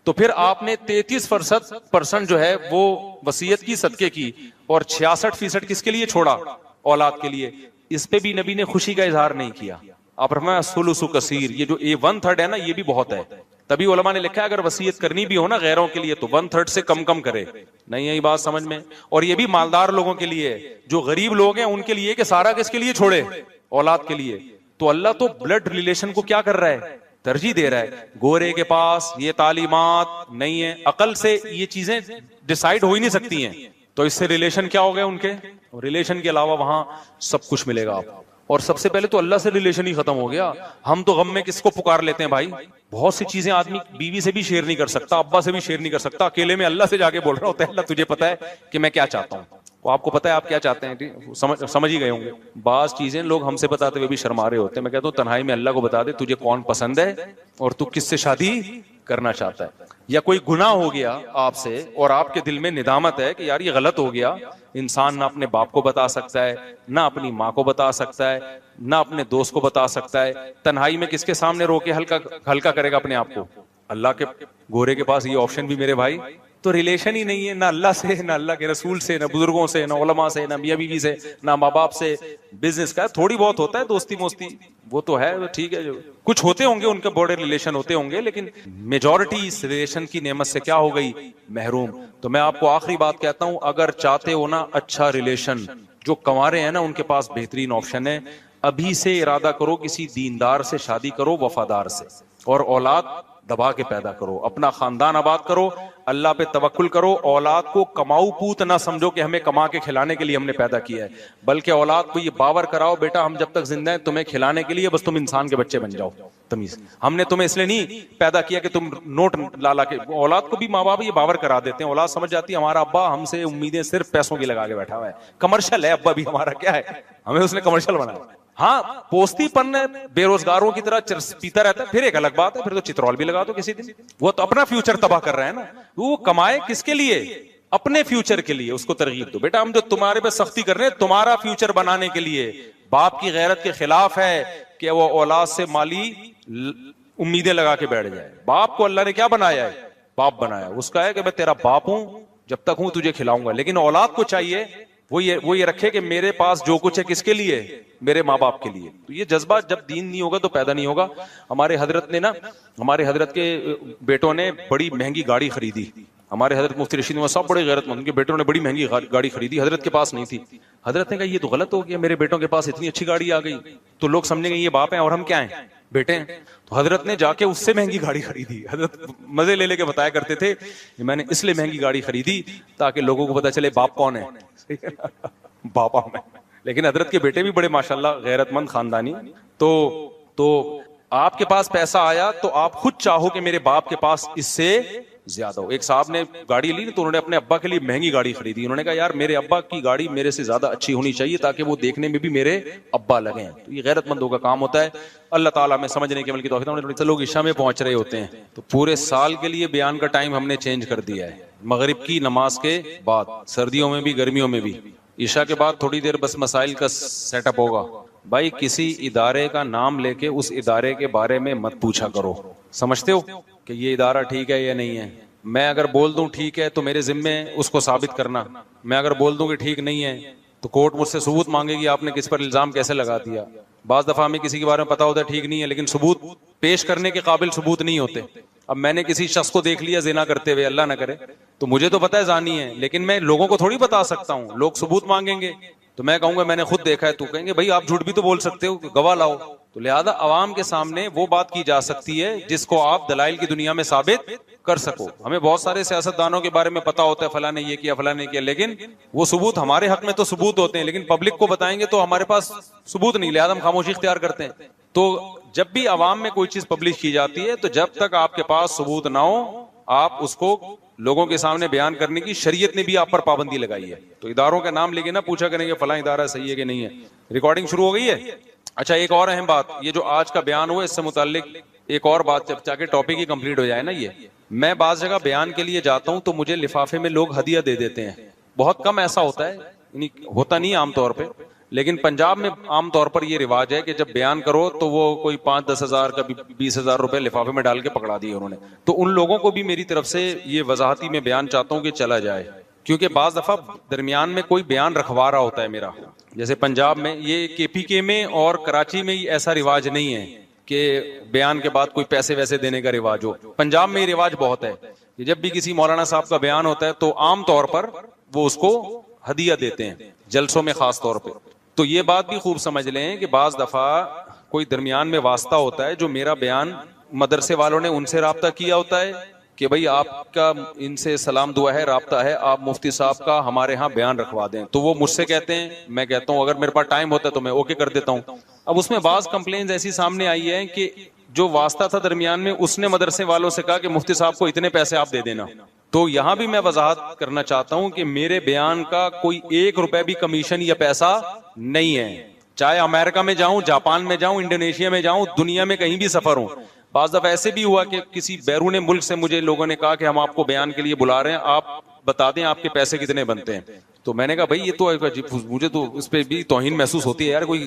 تو پھر آپ نے 33% جو ہے وہ وصیت کی، صدقے کی، اور 66% کس کے لیے چھوڑا؟ اولاد کے لیے. اس پہ بھی نبی نے خوشی کا اظہار نہیں کیا. آپ فرمایا ثلث کثیر، یہ جو 1/3 ہے نا یہ بھی بہت ہے. تبھی علماء نے لکھا ہے اگر وصیت کرنی بھی ہو نا غیروں کے لیے تو 1/3 سے کم کرے. نہیں ہے یہ بات سمجھ میں؟ اور یہ بھی مالدار لوگوں کے لیے، جو غریب لوگ ہیں ان کے لیے کہ سارا کس کے لیے چھوڑے؟ اولاد کے لیے. تو اللہ تو بلڈ ریلیشن کو کیا کر رہا ہے؟ ترجیح دے رہا ہے. گورے کے پاس یہ تعلیمات نہیں ہے، عقل سے یہ چیزیں ڈیسائیڈ ہو ہی نہیں سکتی ہیں. تو اس سے ریلیشن کیا ہو گئے ان کے؟ ریلیشن کے علاوہ وہاں سب کچھ ملے گا آپ کو. اور سب سے پہلے تو اللہ سے ریلیشن ہی ختم ہو گیا. ہم تو غم میں کس کو پکار لیتے ہیں بھائی؟ بہت سی چیزیں آدمی بیوی سے بھی شیئر نہیں کر سکتا، ابا سے بھی شیئر نہیں کر سکتا، اکیلے میں اللہ سے جا کے بول رہا ہوتا ہے اللہ تجھے پتا ہے کہ میں کیا چاہتا ہوں. وہ آپ کو پتا ہے آپ کیا چاہتے ہیں، سمجھ ہی گئے ہوں گے. بعض چیزیں لوگ ہم سے بتاتے ہوئے بھی شرما رہے ہوتے ہیں. میں کہتا ہوں تنہائی میں اللہ کو بتا دے تجھے کون پسند ہے اور تو کس سے شادی کرنا چاہتا ہے. یا کوئی گناہ ہو گیا آپ سے اور آپ کے دل میں ندامت ہے کہ یار یہ غلط ہو گیا. انسان نہ اپنے باپ کو بتا سکتا ہے، نہ اپنی ماں کو بتا سکتا ہے، نہ اپنے دوست کو بتا سکتا ہے. تنہائی میں کس کے سامنے رو کے ہلکا کرے گا اپنے آپ کو؟ اللہ کے گورے کے پاس یہ آپشن بھی میرے بھائی. تو ریلیشن ہی نہیں ہے، نہ اللہ سے، نہ اللہ کے رسول سے، نہ بزرگوں سے، نہ علماء سے، نہ میاں بیوی سے، نہ ماں باپ سے. بزنس کا تھوڑی بہت ہوتا ہے دوستی موستی، وہ تو ہے ٹھیک ہے، جو کچھ ہوتے ہوں گے ان کے بڑے ریلیشن ہوتے ہوں گے، لیکن میجورٹی اس ریلیشن کی نعمت سے کیا ہو گئی؟ محروم. تو میں آپ کو آخری بات کہتا ہوں، اگر چاہتے ہو نا اچھا ریلیشن، جو کنوارے ہیں نا ان کے پاس بہترین آپشن ہے. ابھی سے ارادہ کرو کسی دیندار سے شادی کرو، وفادار سے، اور اولاد دبا کے پیدا کرو، اپنا خاندان آباد کرو، اللہ پہ توکل کرو. اولاد کو کماؤ پوت نہ سمجھو کہ ہمیں کما کے کھلانے کے لیے ہم نے پیدا کیا ہے، بلکہ اولاد کو یہ باور کراؤ بیٹا ہم جب تک زندہ ہیں تمہیں کھلانے کے لیے، بس تم انسان کے بچے بن جاؤ. تمیز، ہم نے تمہیں اس لیے نہیں پیدا کیا کہ تم نوٹ لا کے. اولاد کو بھی ماں باپ یہ باور کرا دیتے ہیں، اولاد سمجھ جاتی ہے ہمارا ابا ہم سے امیدیں صرف پیسوں کی لگا کے بیٹھا ہوا ہے، کمرشل ہے ابا بھی ہمارا، کیا ہے ہمیں اس نے کمرشل بنایا. ہاں پوستی پن بے روزگاروں کی طرح پیتا رہتا ہے، پھر ایک الگ بات ہے، پھر تو چترول بھی لگا دو کسی دن. وہ تو اپنا فیوچر تباہ کر رہا ہے نا. وہ کمائے کس کے لیے؟ اپنے فیوچر کے لیے. اس کو ترغیب دو بیٹا ہم جو تمہارے پہ سختی کر رہے ہیں تمہارا فیوچر بنانے کے لیے. باپ کی غیرت کے خلاف ہے کہ وہ اولاد سے مالی امیدیں لگا کے بیٹھ جائے. باپ کو اللہ نے کیا بنایا ہے؟ باپ بنایا. اس کا ہے کہ میں تیرا باپ ہوں، جب تک ہوں تجھے کھلاؤں گا. لیکن اولاد کو چاہیے وہ یہ رکھے کہ میرے پاس جو کچھ ہے کس کے لیے؟ میرے ماں باپ کے لیے. تو یہ جذبہ جب دین نہیں ہوگا تو پیدا نہیں ہوگا. ہمارے حضرت کے بیٹوں نے بڑی مہنگی گاڑی خریدی. ہمارے حضرت مفتی رشید احمد صاحب بڑے غیرت مند، ان کے بیٹوں نے بڑی مہنگی گاڑی خریدی، حضرت کے پاس نہیں تھی. حضرت نے کہا یہ تو غلط ہو گیا، میرے بیٹوں کے پاس اتنی اچھی گاڑی آ گئی تو لوگ سمجھیں گے یہ باپ ہیں اور ہم کیا ہیں؟ بیٹے ہیں. تو حضرت نے جا کے اس سے مہنگی گاڑی خریدی. حضرت مزے لے کے بتایا کرتے تھے میں نے اس لیے مہنگی گاڑی خریدی تاکہ لوگوں کو پتا چلے باپ کون ہے، باپا میں. لیکن حضرت کے بیٹے بھی بڑے ماشاءاللہ غیرت مند خاندانی. تو آپ کے پاس پیسہ آیا تو آپ خود چاہو کہ میرے باپ کے پاس اس سے زیادہ ہو. ایک صاحب نے گاڑی لی تو انہوں نے اپنے ابا کے لیے مہنگی گاڑی خریدی. انہوں نے کہا یار میرے ابا کی گاڑی میرے سے زیادہ اچھی ہونی چاہیے تاکہ وہ دیکھنے میں بھی میرے ابا لگیں. تو یہ غیرت مندوں کا کام ہوتا ہے. اللہ تعالیٰ میں سمجھنے کے عمل کی توفیق. لوگ عشاء میں پہنچ رہے ہوتے ہیں تو پورے سال کے لیے بیان کا ٹائم ہم نے چینج کر دیا ہے. مغرب کی نماز کے بعد، سردیوں میں بھی گرمیوں میں بھی، عشاء کے بعد تھوڑی دیر بس مسائل کا سیٹ اپ ہوگا. بھائی کسی ادارے کا نام لے کے اس ادارے کے بارے میں مت پوچھا کرو. سمجھتے ہو کہ یہ ادارہ ٹھیک ہے یا نہیں ہے؟ میں اگر بول دوں ٹھیک ہے تو میرے ذمے اس کو ثابت کرنا, میں اگر بول دوں کہ ٹھیک نہیں ہے تو کورٹ مجھ سے ثبوت مانگے گی آپ نے کس پر الزام کیسے لگا دیا. بعض دفعہ ہمیں کسی کے بارے میں پتا ہوتا ہے ٹھیک نہیں ہے, لیکن ثبوت پیش کرنے کے قابل ثبوت نہیں ہوتے. اب میں نے کسی شخص کو دیکھ لیا زنا کرتے ہوئے, اللہ نہ کرے, تو مجھے تو پتا ہے زانی ہے, لیکن میں لوگوں کو تھوڑی بتا سکتا ہوں. لوگ ثبوت مانگیں گے تو میں کہوں گا میں نے خود دیکھا ہے, تو کہیں گے بھائی آپ جھوٹ بھی تو بول سکتے ہو, گواہ لاؤ. تو لہذا عوام کے سامنے وہ بات کی جا سکتی ہے جس کو آپ دلائل کی دنیا میں ثابت کر سکو. ہمیں بہت سارے سیاستدانوں کے بارے میں پتا ہوتا ہے فلاں نے یہ کیا فلاں نے کیا, لیکن وہ ثبوت ہمارے حق میں تو ثبوت ہوتے ہیں, لیکن پبلک کو بتائیں گے تو ہمارے پاس ثبوت نہیں, لہذا ہم خاموشی اختیار کرتے ہیں. تو جب بھی عوام میں کوئی چیز پبلش کی جاتی ہے تو جب تک آپ کے پاس ثبوت نہ ہو آپ اس کو لوگوں کے سامنے بیان کرنے کی شریعت نے بھی آپ پر پابندی لگائی ہے. تو اداروں کا نام لے کے نہ پوچھا کریں گے فلاں ادارہ صحیح ہے کہ نہیں ہے. ریکارڈنگ شروع ہو گئی ہے. اچھا ایک اور اہم بات, یہ جو آج کا بیان ہوا اس سے متعلق ایک اور بات, جب جا کے ٹاپک ہی کمپلیٹ ہو جائے نا, یہ میں بعض جگہ بیان کے لیے جاتا ہوں تو مجھے لفافے میں لوگ ہدیہ دے دیتے ہیں. بہت کم ایسا ہوتا ہے, یعنی ہوتا نہیں عام طور پہ, لیکن پنجاب میں عام طور پر یہ رواج ہے کہ جب بیان کرو تو وہ کوئی 5-10 ہزار کا 20,000 روپے لفافے میں ڈال کے پکڑا دیے انہوں نے. تو ان لوگوں کو بھی میری طرف سے یہ وضاحتی میں بیان چاہتا ہوں کہ چلا جائے, کیونکہ بعض دفعہ درمیان میں کوئی بیان رکھوا رہا ہوتا ہے میرا. جیسے پنجاب میں, یہ KPK میں اور کراچی میں ایسا رواج نہیں ہے کہ بیان کے بعد کوئی پیسے ویسے دینے کا رواج ہو. پنجاب میں یہ رواج بہت ہے کہ جب بھی کسی مولانا صاحب کا بیان ہوتا ہے تو عام طور پر وہ اس کو ہدیہ دیتے ہیں, جلسوں میں خاص طور پہ. تو یہ بات بھی خوب سمجھ لیں کہ بعض دفعہ کوئی درمیان میں واسطہ ہوتا ہے, جو میرا بیان مدرسے والوں نے ان سے رابطہ کیا ہوتا ہے کہ بھئی آپ کا ان سے سلام دعا ہے, رابطہ ہے, آپ مفتی صاحب کا ہمارے ہاں بیان رکھوا دیں. تو وہ مجھ سے کہتے ہیں, میں کہتا ہوں اگر میرے پاس ٹائم ہوتا ہے تو میں اوکے کر دیتا ہوں. اب اس میں بعض کمپلینز ایسی سامنے آئی ہے کہ جو واسطہ تھا درمیان میں اس نے مدرسے والوں سے کہا کہ مفتی صاحب کو اتنے پیسے آپ دے دینا. تو یہاں بھی میں وضاحت کرنا چاہتا ہوں کہ میرے بیان کا کوئی 1 روپے بھی کمیشن یا پیسہ نہیں ہے. چاہے امریکہ میں جاؤں, جاپان میں جاؤں, انڈونیشیا میں جاؤں, دنیا میں کہیں بھی سفر ہوں. بعض دفعہ ایسے بھی ہوا کہ کسی بیرون ملک سے مجھے لوگوں نے کہا کہ ہم آپ کو بیان کے لیے بلا رہے ہیں, آپ بتا دیں آپ کے پیسے کتنے بنتے ہیں. تو میں نے کہا بھائی یہ تو مجھے تو اس پہ بھی توہین محسوس ہوتی ہے یار, کوئی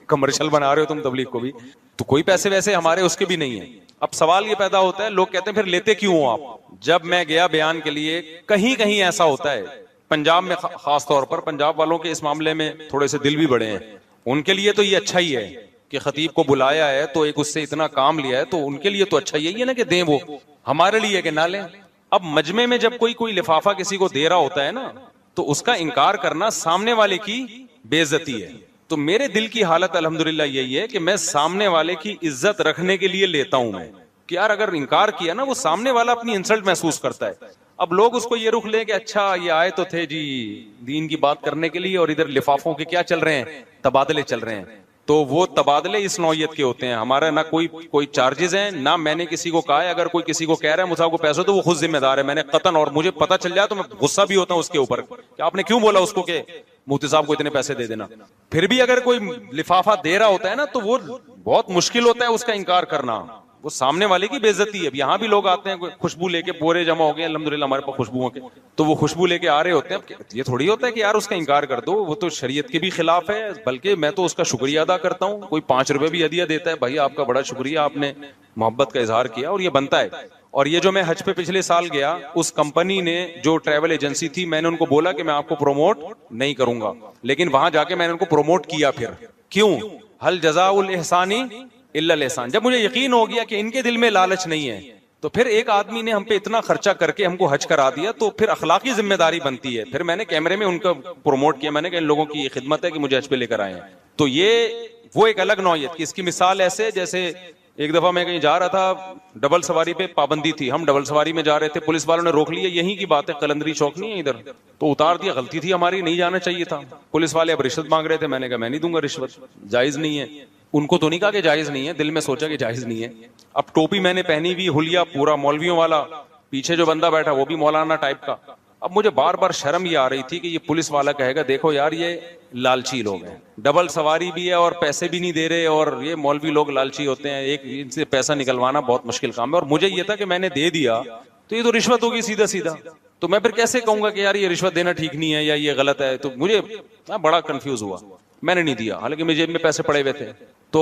کمرشل بنا رہے ہو تم تبلیغ کو بھی, تو کوئی پیسے ویسے ہمارے اس کے بھی نہیں ہیں. اب سوال یہ پیدا ہوتا ہے, لوگ کہتے ہیں پھر لیتے کیوں ہو آپ. جب میں گیا بیان کے لیے, کہیں کہیں ایسا ہوتا ہے, پنجاب میں خاص طور پر, پنجاب والوں کے اس معاملے میں تھوڑے سے دل بھی بڑے ہیں, ان کے لیے تو یہ اچھا ہی ہے کہ خطیب کو بلایا ہے تو ایک اس سے اتنا کام لیا ہے, تو ان کے لیے تو اچھا یہی ہے نا کہ دیں, وہ ہمارے لیے کہ نہ لیں. اب مجمع میں جب کوئی لفافہ کسی کو دے رہا ہوتا ہے نا, تو اس کا انکار کرنا سامنے والے کی بے عزتی ہے. تو میرے دل کی حالت الحمدللہ یہی ہے کہ میں سامنے والے کی عزت رکھنے کے لیے لیتا ہوں میں, کہ یار اگر انکار کیا نا, وہ سامنے والا اپنی انسلٹ محسوس کرتا ہے. اب لوگ اس کو یہ رخ لیں کہ اچھا یہ آئے تو تھے جی دین کی بات کرنے کے لیے, اور ادھر لفافوں کے کیا چل رہے ہیں, تبادلے چل رہے ہیں. تو وہ تبادلے اس نوعیت کے ہوتے ہیں. ہمارا نہ کوئی چارجز ہیں, نہ میں نے کسی کو کہا ہے. اگر کوئی کسی کو کہہ رہا ہے مجھے کو پیسے تو وہ خود ذمہ دار ہے. میں نے قطعاً, اور مجھے پتہ چل جائے تو میں غصہ بھی ہوتا ہوں اس کے اوپر کہ آپ نے کیوں بولا اس کو کہ مفتی صاحب کو اتنے پیسے دے دینا. پھر بھی اگر کوئی لفافہ دے رہا ہوتا ہے نا, تو وہ بہت مشکل ہوتا ہے اس کا انکار کرنا, وہ سامنے والے کی بے عزتی ہے. اب یہاں بھی لوگ آتے ہیں خوشبو لے کے, پورے جمع ہو گئے الحمدللہ ہمارے پاس خوشبوؤں کے, تو وہ خوشبو لے کے آ رہے ہوتے ہیں. یہ تھوڑی ہوتا ہے کہ یار اس کا انکار کر دو, وہ تو شریعت کے بھی خلاف ہے, بلکہ میں تو اس کا شکریہ ادا کرتا ہوں. کوئی 5 روپے بھی ہدیہ دیتا ہے, بھائی آپ کا بڑا شکریہ, آپ نے محبت کا اظہار کیا, اور یہ بنتا ہے. اور یہ جو میں حج پہ پچھلے سال گیا, اس کمپنی نے جو ٹریول ایجنسی تھی, میں نے ان کو بولا کہ میں آپ کو پروموٹ نہیں کروں گا, لیکن وہاں جا کے میں نے ان کو پروموٹ کیا. پھر کیوں, ہل جزاء الاحسان الا الاحسان. جب مجھے یقین ہو گیا کہ ان کے دل میں لالچ نہیں ہے, تو پھر ایک آدمی نے ہم پہ اتنا خرچہ کر کے ہم کو حج کرا دیا, تو پھر اخلاقی ذمہ داری بنتی ہے. پھر میں نے کیمرے میں ان کا پروموٹ کیا, میں نے کہا ان لوگوں کی یہ خدمت ہے کہ مجھے حج پہ لے کر آئے ہیں. تو یہ وہ ایک الگ نوعیت کی. اس کی مثال ایسے, جیسے ایک دفعہ میں کہیں جا رہا تھا, ڈبل سواری پہ پابندی تھی, ہم ڈبل سواری میں جا رہے تھے, پولیس والوں نے روک لیا. یہیں کی بات ہے, قلندری چوک نہیں ہے ادھر, تو اتار دیا. غلطی تھی ہماری, نہیں جانا چاہیے تھا. پولیس والے اب رشوت مانگ رہے تھے, میں نے کہا میں نہیں دوں گا رشوت, جائز نہیں ہے. ان کو تو نہیں کہا کہ جائز نہیں ہے, دل میں سوچا کہ جائز نہیں ہے. اب ٹوپی میں نے پہنی ہوئی, حلیہ پورا مولویوں والا, پیچھے جو بندہ بیٹھا وہ بھی مولانا ٹائپ کا. اب مجھے بار بار شرم یہ آ رہی تھی کہ یہ پولیس والا کہے گا دیکھو یار یہ لالچی لوگ ہیں, ڈبل سواری بھی ہے اور پیسے بھی نہیں دے رہے, اور یہ مولوی لوگ لالچی ہوتے ہیں, ایک ان سے پیسہ نکلوانا بہت مشکل کام ہے. اور مجھے یہ تھا کہ میں نے دے دیا تو یہ تو رشوت ہوگی سیدھا سیدھا, تو میں پھر کیسے کہوں گا کہ یار یہ رشوت دینا ٹھیک نہیں ہے یا یہ غلط ہے. تو مجھے بڑا کنفیوز ہوا, میں نے نہیں دیا, حالانکہ میری جیب میں پیسے پڑے ہوئے تھے. تو